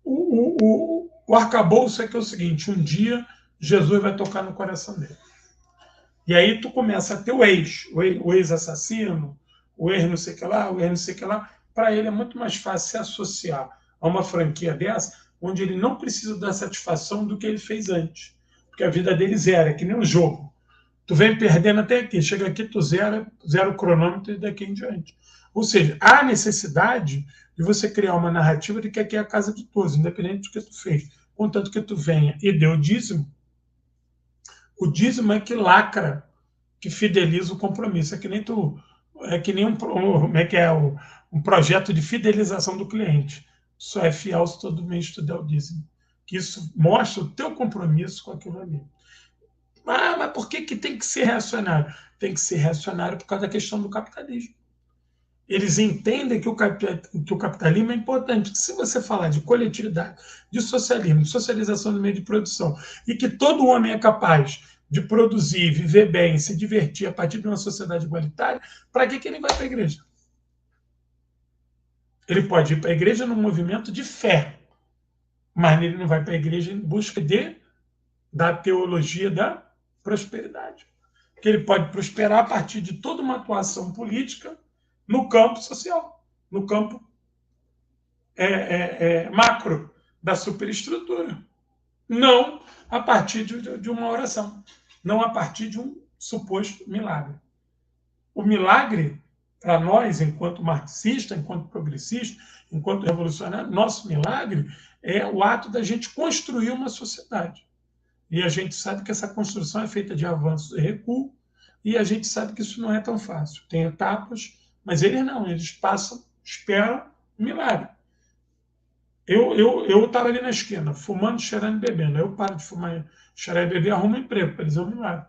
O arcabouço é que é o seguinte, um dia Jesus vai tocar no coração dele. E aí tu começa a ter o ex-assassino, o ex não sei o que lá, o ex não sei o que lá. Para ele é muito mais fácil se associar a uma franquia dessa, onde ele não precisa dar satisfação do que ele fez antes. Porque a vida dele zera, é que nem um jogo. Tu vem perdendo até aqui, chega aqui, tu zera o cronômetro e daqui em diante. Ou seja, há necessidade de você criar uma narrativa de que aqui é a casa de todos, independente do que tu fez. Contanto que tu venha e dê o dízimo é que lacra, que fideliza o compromisso. É que nem como é que é um projeto de fidelização do cliente. Só é fiel se todo mês tu der o dízimo. Que isso mostra o teu compromisso com aquilo ali. Mas por que tem que ser reacionário? Tem que ser reacionário por causa da questão do capitalismo. Eles entendem que o capitalismo é importante. Se você falar de coletividade, de socialismo, de socialização do meio de produção, e que todo homem é capaz de produzir, viver bem, se divertir a partir de uma sociedade igualitária, para que ele vai para a igreja? Ele pode ir para a igreja num movimento de fé, mas ele não vai para a igreja em busca da teologia da prosperidade. Porque ele pode prosperar a partir de toda uma atuação política no campo social, no campo macro da superestrutura. Não a partir de uma oração, não a partir de um suposto milagre. O milagre, para nós, enquanto marxista, enquanto progressista, enquanto revolucionário, nosso milagre é o ato da gente construir uma sociedade. E a gente sabe que essa construção é feita de avanços e recuo, e a gente sabe que isso não é tão fácil. Tem etapas, mas eles não, eles passam, esperam um milagre. Eu estava ali na esquina, fumando, cheirando e bebendo. Eu paro de fumar, cheirar e beber, arrumo um emprego, para eles é um milagre.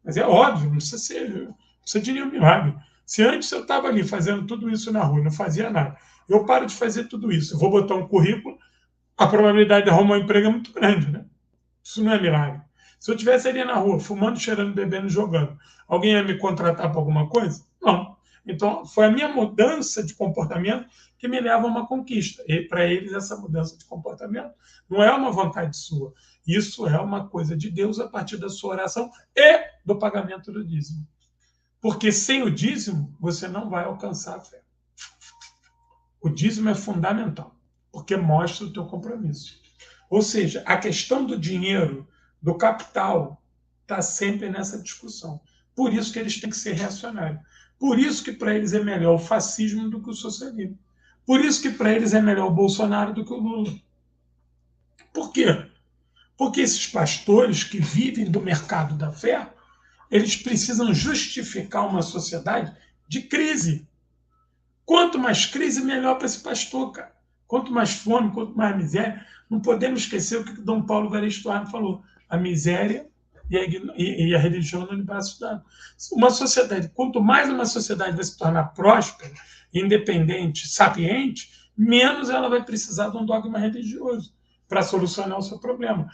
Mas é óbvio, não precisa de nenhum milagre. Se antes eu estava ali fazendo tudo isso na rua, não fazia nada, eu paro de fazer tudo isso, eu vou botar um currículo, a probabilidade de arrumar um emprego é muito grande, né? Isso não é milagre. Se eu estivesse ali na rua, fumando, cheirando, bebendo, jogando, alguém ia me contratar para alguma coisa? Não. Então, foi a minha mudança de comportamento que me leva a uma conquista. E para eles, essa mudança de comportamento não é uma vontade sua. Isso é uma coisa de Deus a partir da sua oração e do pagamento do dízimo. Porque sem o dízimo, você não vai alcançar a fé. O dízimo é fundamental, porque mostra o teu compromisso. Ou seja, a questão do dinheiro, do capital, está sempre nessa discussão. Por isso que eles têm que ser reacionários. Por isso que para eles é melhor o fascismo do que o socialismo. Por isso que para eles é melhor o Bolsonaro do que o Lula. Por quê? Porque esses pastores que vivem do mercado da fé, eles precisam justificar uma sociedade de crise. Quanto mais crise, melhor para esse pastor, cara. Quanto mais fome, quanto mais miséria. Não podemos esquecer o que Dom Paulo Evaristo Arno falou. A miséria e a religião no braço dado. Uma sociedade, quanto mais uma sociedade vai se tornar próspera, independente, sapiente, menos ela vai precisar de um dogma religioso para solucionar o seu problema.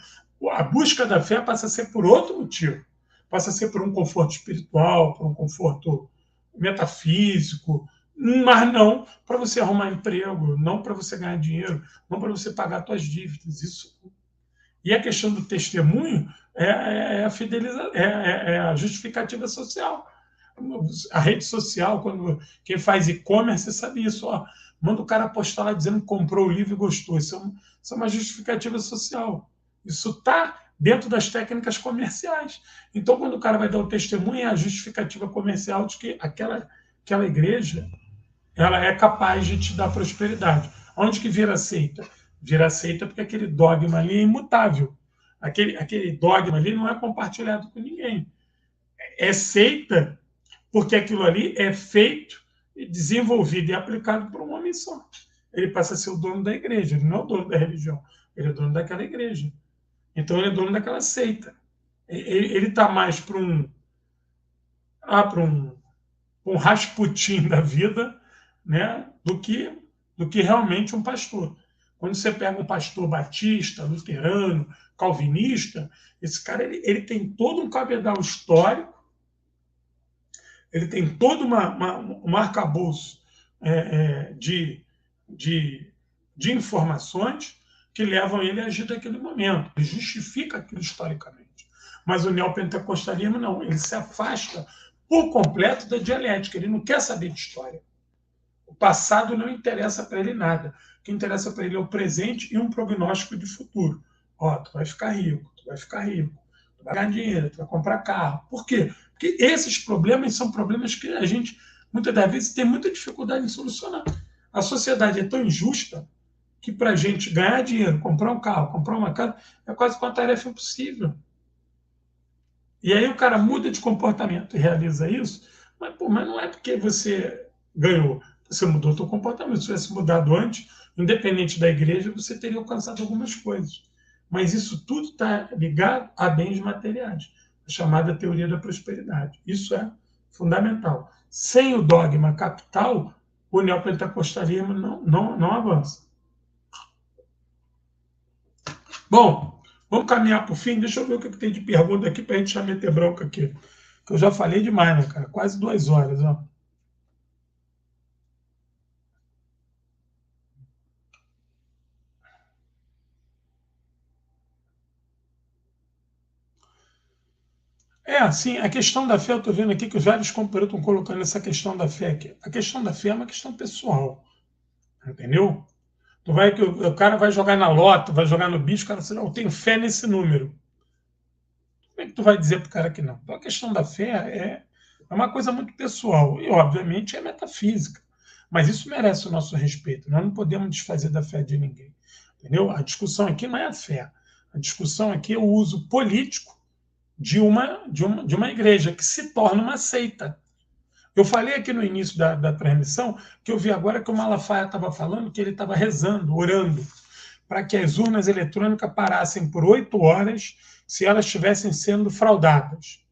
A busca da fé passa a ser por outro motivo. Passa a ser por um conforto espiritual, por um conforto metafísico, mas não para você arrumar emprego, não para você ganhar dinheiro, não para você pagar suas dívidas. Isso. E a questão do testemunho é a justificativa social. A rede social, quem faz e-commerce sabe isso. Ó, manda o cara postar lá dizendo que comprou o livro e gostou. Isso é uma justificativa social. Isso está dentro das técnicas comerciais. Então, quando o cara vai dar o testemunho, é a justificativa comercial de que aquela igreja ela é capaz de te dar prosperidade. Onde que vira seita? Vira seita porque aquele dogma ali é imutável. Aquele dogma ali não é compartilhado com ninguém. É seita porque aquilo ali é feito, desenvolvido e aplicado por um homem só. ele passa a ser o dono da igreja. Ele não é o dono da religião, ele é dono daquela igreja. Então ele é dono daquela seita. Ele está mais para um Rasputin da vida, né, do que realmente um pastor. Quando você pega um pastor batista, luterano, calvinista, esse cara ele tem todo um cabedal histórico, ele tem todo um arcabouço de, de informações que levam ele a agir naquele momento. Ele justifica aquilo historicamente. Mas o neopentecostalismo não, ele se afasta por completo da dialética, ele não quer saber de história. O passado não interessa para ele nada. O que interessa para ele é o presente e um prognóstico de futuro. Ó, tu vai ficar rico, tu vai ficar rico, tu vai ganhar dinheiro, tu vai comprar carro. Por quê? Porque esses problemas são problemas que a gente, muitas das vezes, tem muita dificuldade em solucionar. A sociedade é tão injusta que para a gente ganhar dinheiro, comprar um carro, comprar uma casa, é quase uma tarefa impossível. E aí o cara muda de comportamento e realiza isso, mas não é porque você ganhou, você mudou o seu comportamento. Se tivesse mudado antes, independente da igreja, você teria alcançado algumas coisas. Mas isso tudo está ligado a bens materiais, a chamada teoria da prosperidade. Isso é fundamental. Sem o dogma capital, o neopentecostalismo não avança. Bom, vamos caminhar para o fim. Deixa eu ver o que tem de pergunta aqui para a gente já meter bronca aqui. Que eu já falei demais, né, cara? Quase 2 horas, ó. Assim, a questão da fé, eu estou vendo aqui que os vários companheiros estão colocando essa questão da fé aqui. A questão da fé é uma questão pessoal, entendeu? Tu vai que o cara vai jogar na loto, vai jogar no bicho, o cara diz, não, eu tenho fé nesse número. Como é que tu vai dizer para o cara que não? Então, a questão da fé é uma coisa muito pessoal e, obviamente, é metafísica. Mas isso merece o nosso respeito. Nós não podemos desfazer da fé de ninguém. Entendeu? A discussão aqui não é a fé. A discussão aqui é o uso político de uma igreja que se torna uma seita. Eu falei aqui no início da transmissão que eu vi agora que o Malafaia estava falando que ele estava rezando, orando, para que as urnas eletrônicas parassem por 8 horas se elas estivessem sendo fraudadas.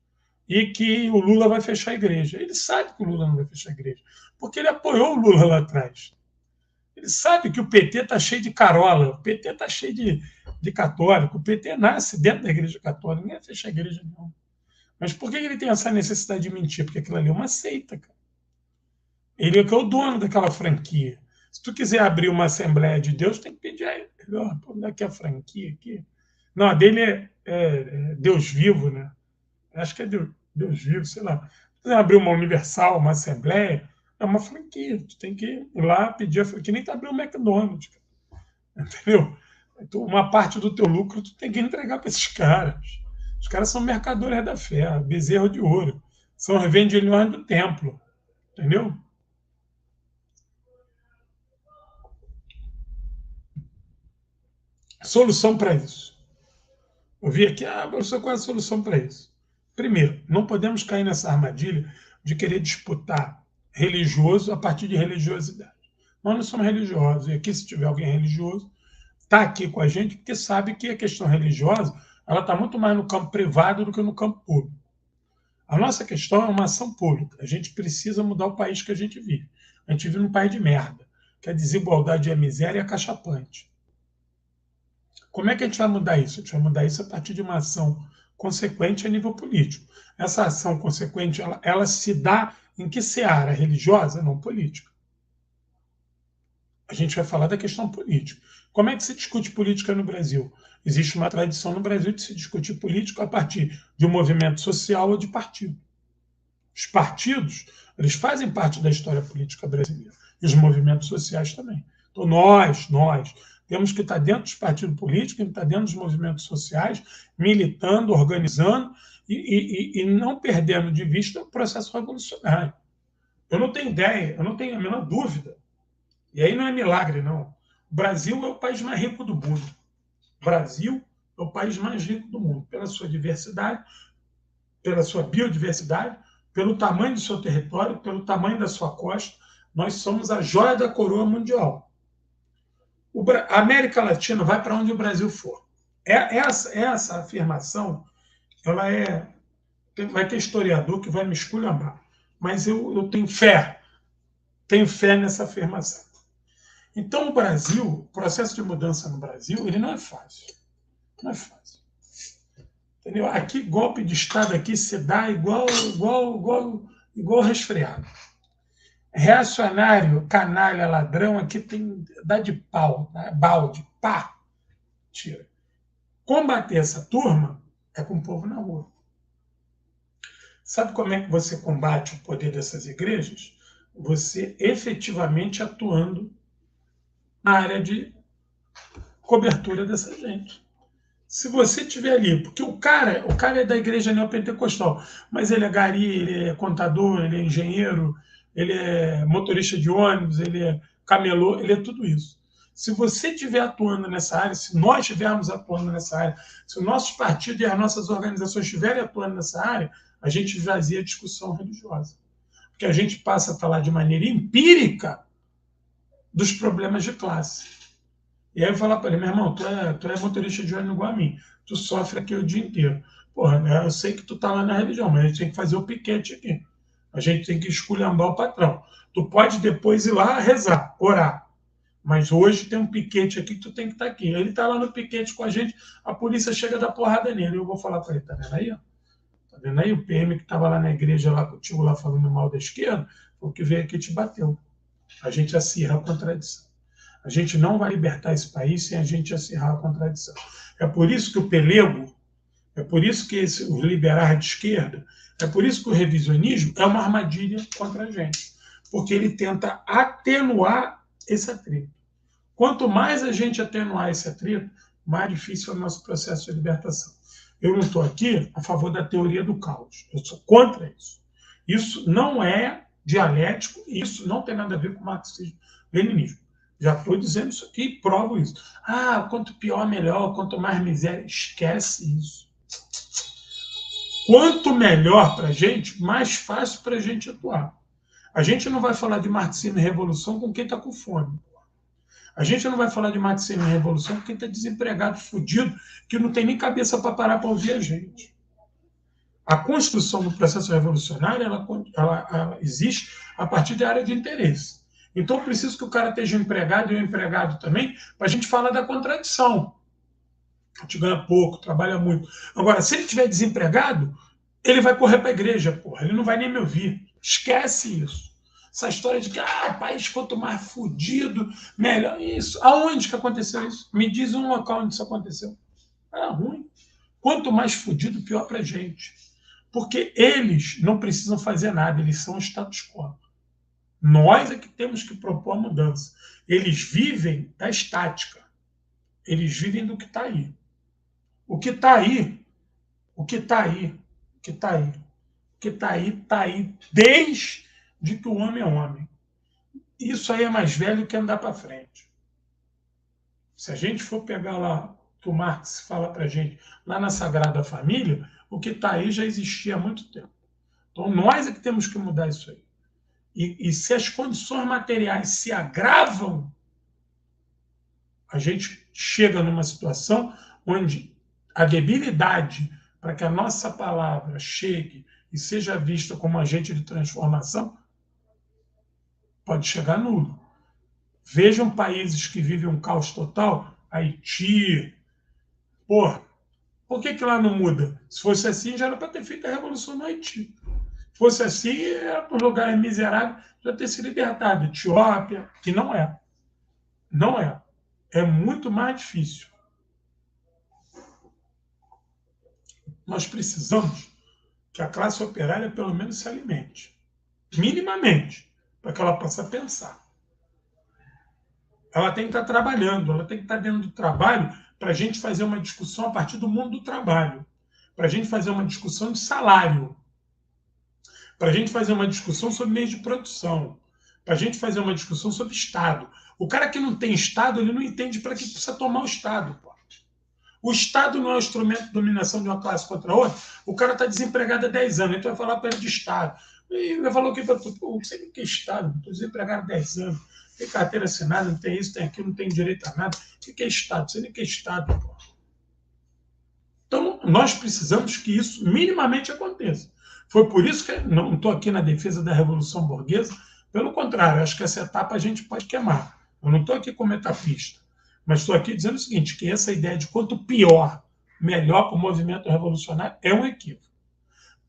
E que o Lula vai fechar a igreja. Ele sabe que o Lula não vai fechar a igreja, porque ele apoiou o Lula lá atrás. Ele sabe que o PT está cheio de carola, o PT está cheio de católico, o PT nasce dentro da igreja católica, ninguém vai fechar a igreja, não. Mas por que ele tem essa necessidade de mentir? Porque aquilo ali é uma seita, cara. Ele é que é o dono daquela franquia. Se tu quiser abrir uma Assembleia de Deus, tem que pedir a ele. Onde é que é a franquia aqui? Não, a dele é Deus Vivo, né? Acho que é Deus Vivo, sei lá. Se quiser abrir uma Universal, uma Assembleia, é uma franquia. Tu tem que ir lá pedir a franquia. Nem tá abrir um McDonald's, cara. Entendeu? Então, uma parte do teu lucro tu tem que entregar para esses caras. Os caras são mercadores da fé, bezerro de ouro. São vendilhões do templo. Entendeu? Solução para isso. Eu vi aqui, professor, qual é a solução para isso? Primeiro, não podemos cair nessa armadilha de querer disputar religioso a partir de religiosidade. Nós não somos religiosos, e aqui, se tiver alguém religioso, está aqui com a gente porque sabe que a questão religiosa ela está muito mais no campo privado do que no campo público. A nossa questão é uma ação pública. A gente precisa mudar o país que a gente vive. A gente vive num país de merda, que a desigualdade e a miséria é acachapante. Como é que a gente vai mudar isso? A gente vai mudar isso a partir de uma ação consequente a nível político. Essa ação consequente, ela se dá em que seara? Religiosa? Não política. A gente vai falar da questão política. Como é que se discute política no Brasil? Existe uma tradição no Brasil de se discutir política a partir de um movimento social ou de partido. Os partidos, eles fazem parte da história política brasileira. E os movimentos sociais também. Então, nós temos que estar dentro dos partidos políticos, temos que estar dentro dos movimentos sociais, militando, organizando e não perdendo de vista o processo revolucionário. Eu não tenho ideia, eu não tenho a menor dúvida. E aí não é milagre, não. O Brasil é o país mais rico do mundo. O Brasil é o país mais rico do mundo, pela sua diversidade, pela sua biodiversidade, pelo tamanho do seu território, pelo tamanho da sua costa. Nós somos a joia da coroa mundial. A América Latina vai para onde o Brasil for. Essa afirmação, ela vai ter historiador que vai me esculhambar, mas eu tenho fé nessa afirmação. Então, o Brasil, o processo de mudança no Brasil, ele não é fácil. Não é fácil. Entendeu? Aqui, golpe de Estado aqui se dá igual resfriado. Reacionário, canalha, ladrão, aqui dá de pau, né? Balde, pá, tira. Combater essa turma é com o povo na rua. Sabe como é que você combate o poder dessas igrejas? Você efetivamente atuando na área de cobertura dessa gente. Se você estiver ali, porque o cara é da igreja neopentecostal, mas ele é gari, ele é contador, ele é engenheiro, ele é motorista de ônibus, ele é camelô, ele é tudo isso. Se você estiver atuando nessa área, se nós estivermos atuando nessa área, se os nossos partidos e as nossas organizações estiverem atuando nessa área, a gente esvazia a discussão religiosa. Porque a gente passa a falar de maneira empírica dos problemas de classe. E aí eu falar para ele, meu irmão, tu é motorista de ônibus igual a mim, tu sofre aqui o dia inteiro. Porra, né, eu sei que tu tá lá na religião, mas a gente tem que fazer o piquete aqui. A gente tem que esculhambar o patrão. Tu pode depois ir lá rezar, orar. Mas hoje tem um piquete aqui que tu tem que estar aqui. Ele tá lá no piquete com a gente, a polícia chega a dar porrada nele. Eu vou falar para ele, tá vendo aí? Ó? Tá vendo aí? O PM que estava lá na igreja, lá contigo, lá falando mal da esquerda, foi o que veio aqui e te bateu. A gente acirra a contradição. A gente não vai libertar esse país sem a gente acirrar a contradição. É por isso que o pelego, é por isso que os liberais de esquerda, é por isso que o revisionismo é uma armadilha contra a gente. Porque ele tenta atenuar esse atrito. Quanto mais a gente atenuar esse atrito, mais difícil é o nosso processo de libertação. Eu não estou aqui a favor da teoria do caos. Eu sou contra isso. Isso não é dialético, isso não tem nada a ver com marxismo-leninismo. Já estou dizendo isso aqui e provo isso. Ah, quanto pior, melhor, quanto mais miséria. Esquece isso. Quanto melhor para a gente, mais fácil para a gente atuar. A gente não vai falar de marxismo e revolução com quem está com fome. A gente não vai falar de marxismo e revolução com quem está desempregado, fudido, que não tem nem cabeça para parar para ouvir a gente. A construção do processo revolucionário ela existe a partir da área de interesse. Então, eu preciso que o cara esteja empregado e eu empregado também, para a gente falar da contradição. A gente ganha pouco, trabalha muito. Agora, se ele estiver desempregado, ele vai correr para a igreja, porra. Ele não vai nem me ouvir. Esquece isso. Essa história de que país quanto mais fudido, melhor. Isso. Aonde que aconteceu isso? Me diz um local onde isso aconteceu. Era ruim. Quanto mais fudido, pior para a gente. Porque eles não precisam fazer nada, eles são o status quo. Nós é que temos que propor a mudança. Eles vivem da estática. Eles vivem do que está aí. O que está aí, o que está aí, o que está aí, o que está aí desde que o homem é homem. Isso aí é mais velho que andar para frente. Se a gente for pegar lá, que o Marx fala para a gente, lá na Sagrada Família, o que está aí já existia há muito tempo. Então, nós é que temos que mudar isso aí. E se as condições materiais se agravam, a gente chega numa situação onde a debilidade para que a nossa palavra chegue e seja vista como agente de transformação pode chegar nulo. Vejam países que vivem um caos total, Haiti. Porra, por que lá não muda? Se fosse assim, já era para ter feito a revolução no Haiti. Se fosse assim, era para os lugares miseráveis já ter se libertado. Etiópia, que não é. Não é. É muito mais difícil. Nós precisamos que a classe operária pelo menos se alimente. Minimamente, para que ela possa pensar. Ela tem que estar trabalhando, ela tem que estar dentro do trabalho para a gente fazer uma discussão a partir do mundo do trabalho. Para a gente fazer uma discussão de salário. Para a gente fazer uma discussão sobre meios de produção. Para a gente fazer uma discussão sobre Estado. O cara que não tem Estado, ele não entende para que precisa tomar o Estado. Pô. O Estado não é um instrumento de dominação de uma classe contra a outra. O cara está desempregado há 10 anos, então vai falar para ele de Estado. E vai falar o que para tu? Pô, não sei o que é Estado, estou desempregado há 10 anos. tem carteira assinada, não tem isso, tem aquilo, não tem direito a nada. O que é Estado? Você nem que é Estado, pô. Então, nós precisamos que isso minimamente aconteça. Foi por isso que não estou aqui na defesa da Revolução Burguesa, pelo contrário, acho que essa etapa a gente pode queimar. Eu não estou aqui como etapista, mas estou aqui dizendo o seguinte, que essa ideia de quanto pior, melhor para o movimento revolucionário é um equívoco.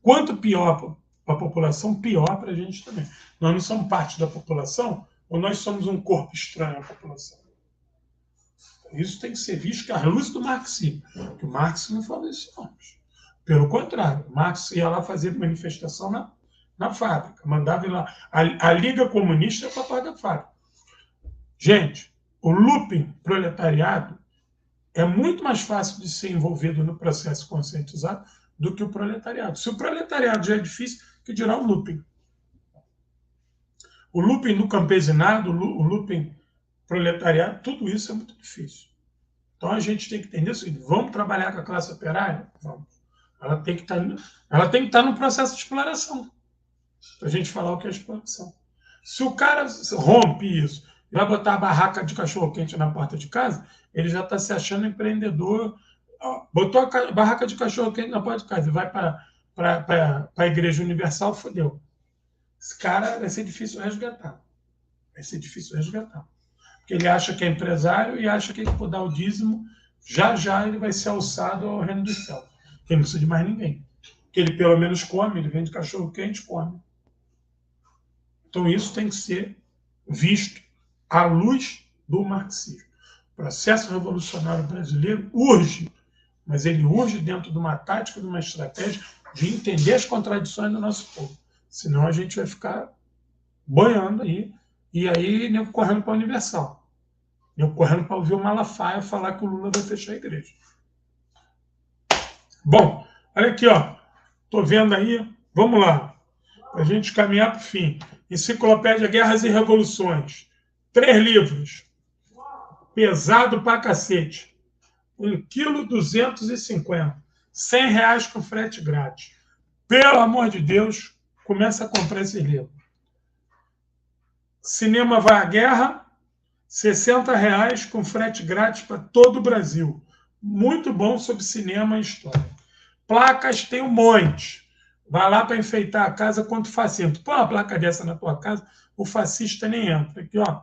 Quanto pior para a população, pior para a gente também. Nós não somos parte da população ou nós somos um corpo estranho à população. Isso tem que ser visto à luz do marxismo. Que o Marx não falou isso, não. Pelo contrário, o Marx ia lá fazer manifestação na fábrica, mandava ir lá. A Liga Comunista é o papai da fábrica. Gente, o looping proletariado é muito mais fácil de ser envolvido no processo conscientizado do que o proletariado. Se o proletariado já é difícil, que dirá o looping? O looping do campesinado, o looping proletariado, tudo isso é muito difícil. Então a gente tem que entender o seguinte, vamos trabalhar com a classe operária? Vamos. Ela tem que estar no processo de exploração, para a gente falar o que é exploração. Se o cara rompe isso, vai botar a barraca de cachorro-quente na porta de casa, ele já está se achando empreendedor. Botou a barraca de cachorro-quente na porta de casa e vai para a Igreja Universal, fodeu. Esse cara vai ser difícil resgatar. Vai ser difícil resgatar. Porque ele acha que é empresário e acha que ele por dar o dízimo, já ele vai ser alçado ao reino do céu. Ele não precisa de mais ninguém. Porque ele pelo menos come, ele vende cachorro-quente, come. Então isso tem que ser visto à luz do marxismo. O processo revolucionário brasileiro urge, mas ele urge dentro de uma tática, de uma estratégia de entender as contradições do nosso povo. Senão a gente vai ficar boiando aí, e aí nem correndo para a Universal. Nem correndo para ouvir o Malafaia falar que o Lula vai fechar a igreja. Bom, olha aqui, ó. Estou vendo aí, vamos lá, para a gente caminhar para o fim. Enciclopédia Guerras e Revoluções. 3 livros. Pesado pra cacete. 1,250 kg. R$100 com frete grátis. Pelo amor de Deus, começa a comprar esse livro. Cinema Vai à Guerra, R$60 com frete grátis para todo o Brasil. Muito bom sobre cinema e história. Placas tem um monte. Vai lá para enfeitar a casa contra o fascismo. Põe uma placa dessa na tua casa, o fascista nem entra. Aqui, ó.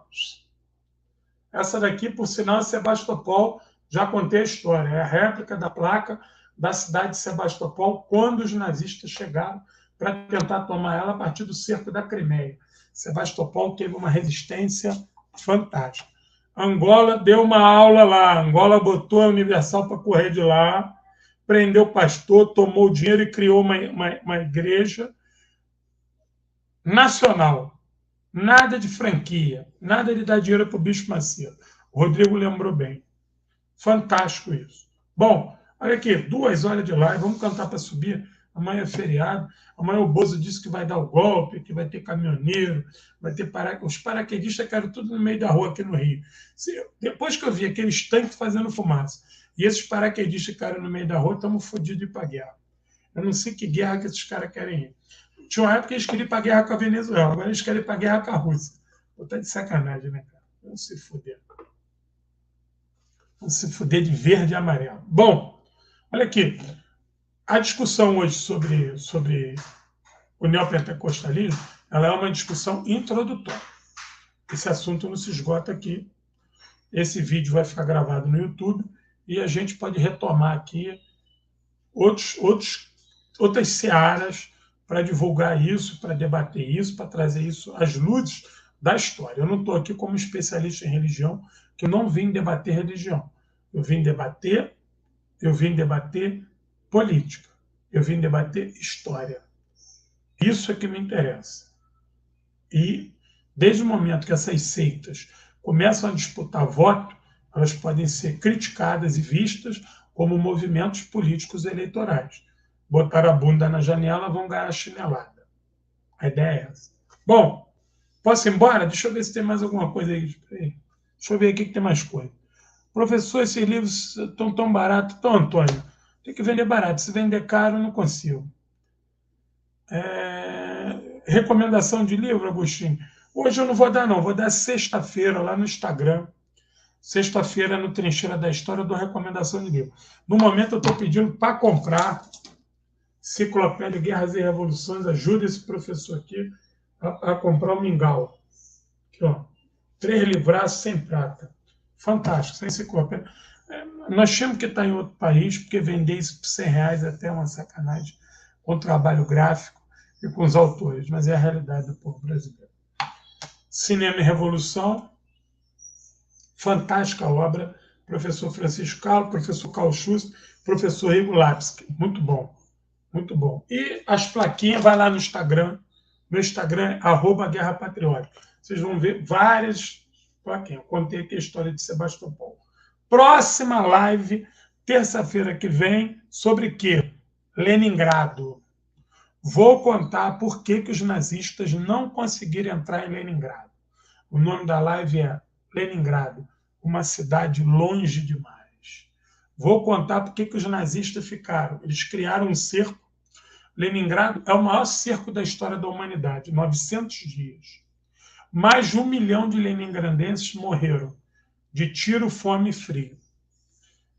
Essa daqui, por sinal, é Sebastopol. Já contei a história. É a réplica da placa da cidade de Sebastopol quando os nazistas chegaram para tentar tomar ela a partir do cerco da Crimeia. Sebastopol teve uma resistência fantástica. Angola deu uma aula lá. Angola botou a Universal para correr de lá, prendeu o pastor, tomou o dinheiro e criou uma igreja nacional. Nada de franquia, nada de dar dinheiro para o Bispo Macedo. O Rodrigo lembrou bem. Fantástico isso. Bom, olha aqui, 2 horas de live, vamos cantar para subir. Amanhã é feriado. Amanhã o Bozo disse que vai dar o golpe, que vai ter caminhoneiro, vai ter os paraquedistas querem tudo no meio da rua aqui no Rio. Depois que eu vi aqueles tanques fazendo fumaça e esses paraquedistas caíram no meio da rua, estamos fodidos de ir para a guerra. Eu não sei que guerra que esses caras querem ir. Tinha uma época que eles queriam ir para a guerra com a Venezuela, agora eles querem ir para a guerra com a Rússia. Tá de sacanagem, né, cara? Vamos se fuder. Vamos se fuder de verde e amarelo. Bom, olha aqui. A discussão hoje sobre o neopentecostalismo, ela é uma discussão introdutória. Esse assunto não se esgota aqui. Esse vídeo vai ficar gravado no YouTube e a gente pode retomar aqui outras searas para divulgar isso, para debater isso, para trazer isso às luzes da história. Eu não estou aqui como especialista em religião, que eu não vim debater religião. Eu vim debater política. Eu vim debater história. Isso é que me interessa. E, desde o momento que essas seitas começam a disputar voto, elas podem ser criticadas e vistas como movimentos políticos eleitorais. Botar a bunda na janela, vão ganhar a chinelada. A ideia é essa. Bom, posso ir embora? Deixa eu ver se tem mais alguma coisa aí. Deixa eu ver aqui que tem mais coisa. Professor, esses livros estão tão baratos. Então, Antônio, tem que vender barato. Se vender caro, eu não consigo. Recomendação de livro, Agostinho? Hoje eu não vou dar, não. Vou dar sexta-feira lá no Instagram. Sexta-feira, no Trincheira da História, eu dou recomendação de livro. No momento, eu estou pedindo para comprar Enciclopédia Guerras e Revoluções. Ajuda esse professor aqui a comprar o Mingau. Aqui, ó. 3 livraços sem prata. Fantástico, sem enciclopédia. Nós tínhamos que estar em outro país, porque vender isso por R$ 100 é até uma sacanagem com o trabalho gráfico e com os autores, mas é a realidade do povo brasileiro. Cinema e Revolução, fantástica obra, professor Francisco Carlos, professor Carl Schuster, professor Igor Lapski, muito bom, muito bom. E as plaquinhas, vai lá no Instagram, meu Instagram é @Guerra Patriótica. Vocês vão ver várias plaquinhas. Eu contei aqui a história de Sebastopol. Próxima live, terça-feira que vem, sobre quê? Leningrado. Vou contar por que os nazistas não conseguiram entrar em Leningrado. O nome da live é Leningrado, uma cidade longe demais. Vou contar por que os nazistas ficaram. Eles criaram um cerco. Leningrado é o maior cerco da história da humanidade, 900 dias. Mais de 1 milhão de leningrandenses morreram de tiro, fome e frio.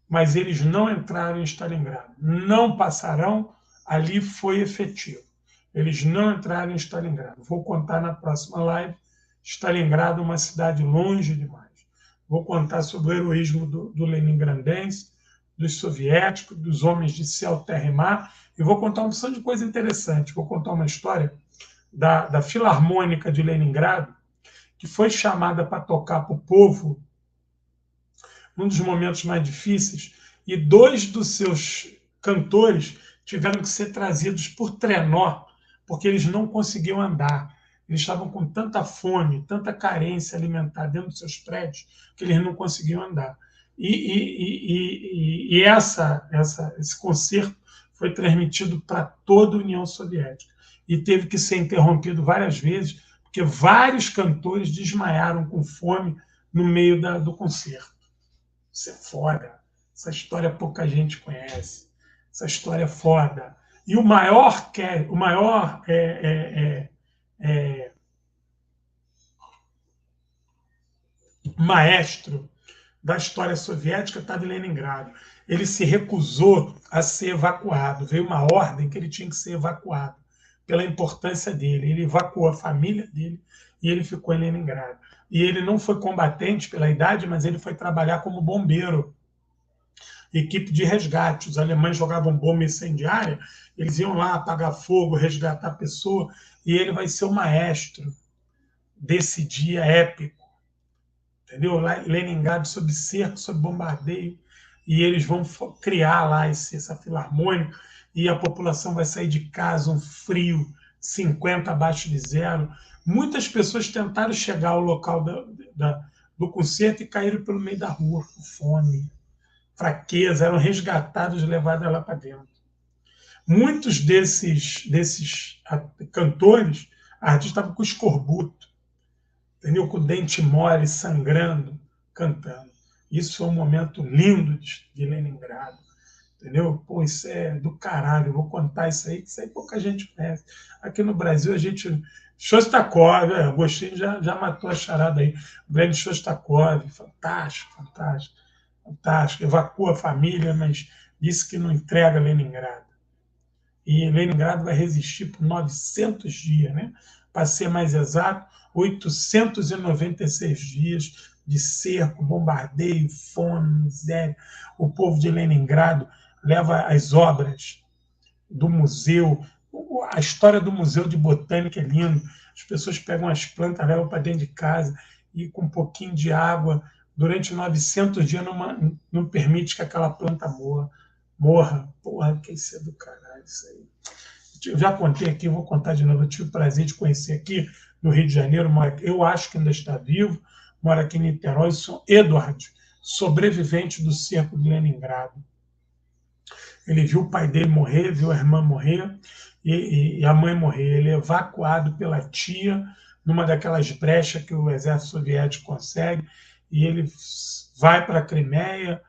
Mas eles não entraram em Stalingrado. Não passarão, ali foi efetivo. Eles não entraram em Stalingrado. Vou contar na próxima live. Stalingrado, uma cidade longe demais. Vou contar sobre o heroísmo do leningrandense, dos soviéticos, dos homens de céu, terra e mar. E vou contar uma opção de coisa interessante. Vou contar uma história da Filarmônica de Leningrado, que foi chamada para tocar para o povo num dos momentos mais difíceis, e 2 dos seus cantores tiveram que ser trazidos por trenó, porque eles não conseguiam andar. Eles estavam com tanta fome, tanta carência alimentar dentro dos seus prédios, que eles não conseguiam andar. E esse concerto foi transmitido para toda a União Soviética. E teve que ser interrompido várias vezes, porque vários cantores desmaiaram com fome no meio do concerto. Isso é foda. Essa história pouca gente conhece. Essa história é foda. E o maior maestro da história soviética estava em Leningrado. Ele se recusou a ser evacuado. Veio uma ordem que ele tinha que ser evacuado pela importância dele. Ele evacuou a família dele e ele ficou em Leningrado. E ele não foi combatente pela idade, mas ele foi trabalhar como bombeiro, equipe de resgate. Os alemães jogavam bomba incendiária, eles iam lá apagar fogo, resgatar a pessoa, e ele vai ser o maestro desse dia épico. Entendeu? Leningrado sob cerco, sob bombardeio, e eles vão criar lá essa filarmônica, e a população vai sair de casa, um frio, 50 abaixo de zero. Muitas pessoas tentaram chegar ao local do concerto e caíram pelo meio da rua, com fome, fraqueza, eram resgatados e levados lá para dentro. Muitos desses cantores, artistas, estavam com escorbuto, entendeu? Com o dente mole, sangrando, cantando. Isso foi um momento lindo de Leningrado, entendeu? Pô, isso é do caralho, eu vou contar isso aí, que isso aí pouca gente conhece. Aqui no Brasil, a gente... Shostakovich, o Agostinho já matou a charada aí. O grande Shostakovich, fantástico, fantástico, fantástico. Evacua a família, mas disse que não entrega Leningrado. E Leningrado vai resistir por 900 dias, né? Para ser mais exato, 896 dias de cerco, bombardeio, fome, miséria. O povo de Leningrado leva as obras do museu. A história do Museu de Botânica é lindo. As pessoas pegam as plantas, levam para dentro de casa e com um pouquinho de água, durante 900 dias, não permite que aquela planta morra. Porra, que isso é do caralho, isso aí. Eu já contei aqui, vou contar de novo. Eu tive o prazer de conhecer aqui no Rio de Janeiro, eu acho que ainda está vivo, mora aqui em Niterói, São Eduardo, sobrevivente do cerco de Leningrado. Ele viu o pai dele morrer, viu a irmã morrer e a mãe morrer. Ele é evacuado pela tia numa daquelas brechas que o exército soviético consegue, e ele vai para a Crimeia,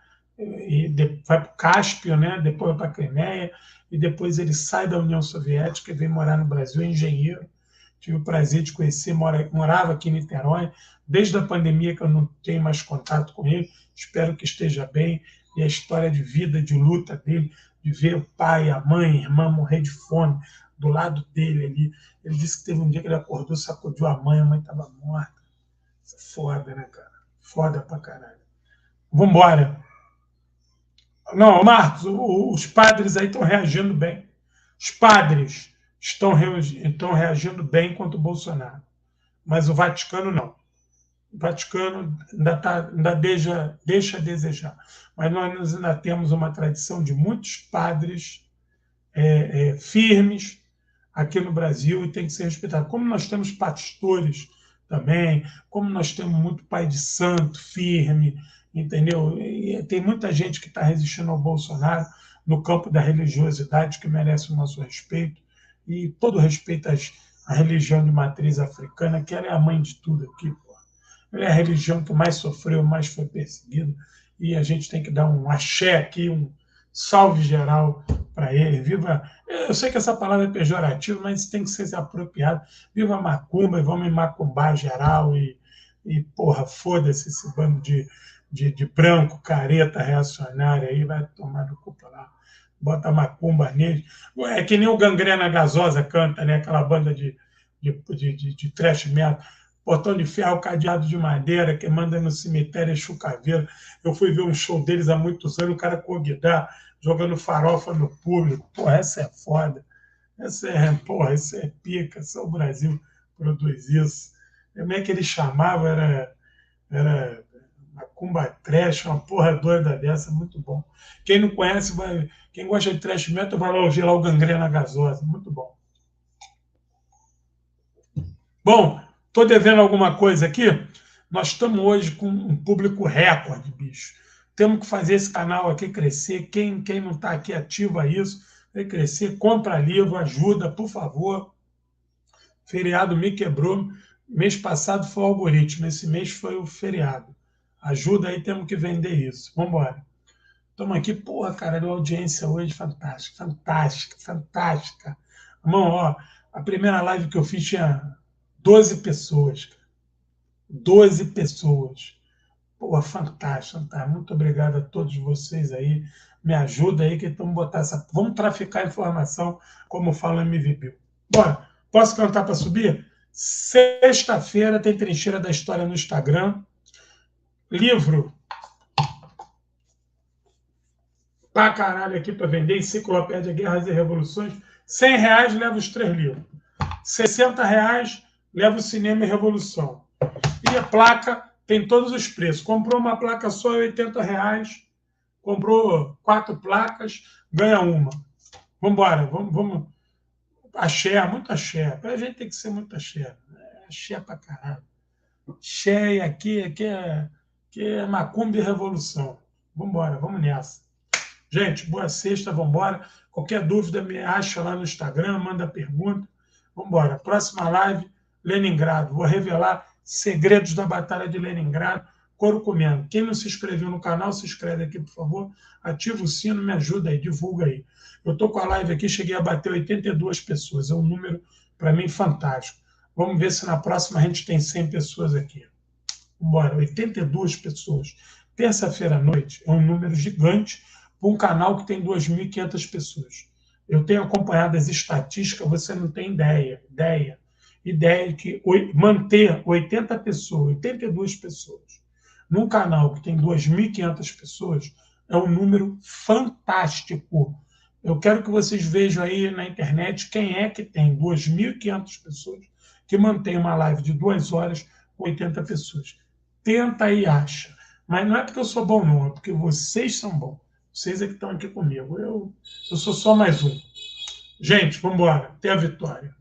vai para o Cáspio, né? Depois vai para a Crimeia, e depois ele sai da União Soviética e vem morar no Brasil, é engenheiro, tive o prazer de conhecer, morava aqui em Niterói, desde a pandemia que eu não tenho mais contato com ele, espero que esteja bem, e a história de vida, de luta dele, de ver o pai, a mãe, a irmã morrer de fome do lado dele ali. Ele disse que teve um dia que ele acordou, sacudiu a mãe estava morta. Isso é foda, né, cara? Foda pra caralho. Vambora. Não, Marcos, os padres aí estão reagindo bem. Os padres estão reagindo bem contra o Bolsonaro. Mas o Vaticano não. O Vaticano ainda deixa a desejar. Mas nós ainda temos uma tradição de muitos padres firmes aqui no Brasil e tem que ser respeitado. Como nós temos pastores também, como nós temos muito pai de santo firme, entendeu? E tem muita gente que está resistindo ao Bolsonaro no campo da religiosidade que merece o nosso respeito e todo respeito à religião de matriz africana, que ela é a mãe de tudo aqui, pô. Ela é a religião que mais sofreu, mais foi perseguida, e a gente tem que dar um axé aqui, um salve geral para ele. Viva! Eu sei que essa palavra é pejorativa, mas tem que ser apropriado. Viva a macumba, e vamos em macumbar geral, e porra, foda-se esse bando de branco, careta, reacionário aí, vai tomar no cu lá. Bota macumba nele. É que nem o Gangrena Gasosa canta, né? Aquela banda de thrash metal. Portão de ferro, cadeado de madeira, que manda no cemitério é chucaveiro. Eu fui ver um show deles há muitos anos, o cara com guitarra, jogando farofa no público. Porra, essa é foda. Porra, essa é pica. Só o Brasil produz isso. Como é que ele chamava? Era macumba trash, uma porra doida dessa, muito bom. Quem não conhece, quem gosta de trash metal, vai lá ouvir lá o Gangrena Gasosa, muito bom. Bom, estou devendo alguma coisa aqui? Nós estamos hoje com um público recorde, bicho. Temos que fazer esse canal aqui crescer. Quem não está aqui ativa isso, vai crescer. Compra livro, ajuda, por favor. Feriado me quebrou. Mês passado foi o algoritmo, esse mês foi o feriado. Ajuda aí, temos que vender isso. Vamos embora. Estamos aqui, porra, cara, a audiência hoje fantástica, fantástica, fantástica. Irmão, ó, a primeira live que eu fiz tinha 12 pessoas. 12 pessoas. Pô, fantástico, fantástico. Muito obrigado a todos vocês aí. Me ajuda aí que vamos botar essa. Vamos traficar informação, como fala o MVB. Bora, posso cantar para subir? Sexta-feira tem Trincheira da História no Instagram. Livro pra caralho aqui para vender. Enciclopédia Guerras e Revoluções. R$100 leva os 3 livros. R$60 leva o Cinema e Revolução. E a placa tem todos os preços. Comprou uma placa só, R$80. Comprou 4 placas, ganha uma. Vamos embora, vamos. Axé, muito axé. Para a gente tem que ser muito axé. Axé pra caralho. Axé aqui é macumba e revolução. Vamos embora, vamos nessa. Gente, boa sexta, vamos embora. Qualquer dúvida me acha lá no Instagram, manda pergunta. Vamos embora. Próxima live, Leningrado. Vou revelar segredos da Batalha de Leningrado. Couro comendo. Quem não se inscreveu no canal, se inscreve aqui, por favor. Ativa o sino, me ajuda aí, divulga aí. Eu estou com a live aqui, cheguei a bater 82 pessoas. É um número, para mim, fantástico. Vamos ver se na próxima a gente tem 100 pessoas aqui. Vamos embora, 82 pessoas. Terça-feira à noite é um número gigante para um canal que tem 2.500 pessoas. Eu tenho acompanhado as estatísticas, você não tem ideia de que manter 80 pessoas, 82 pessoas, num canal que tem 2.500 pessoas, é um número fantástico. Eu quero que vocês vejam aí na internet quem é que tem 2.500 pessoas que mantém uma live de 2 horas com 80 pessoas. Tenta e acha. Mas não é porque eu sou bom, não. É porque vocês são bons. Vocês é que estão aqui comigo. Eu sou só mais um. Gente, vamos embora. Até a vitória.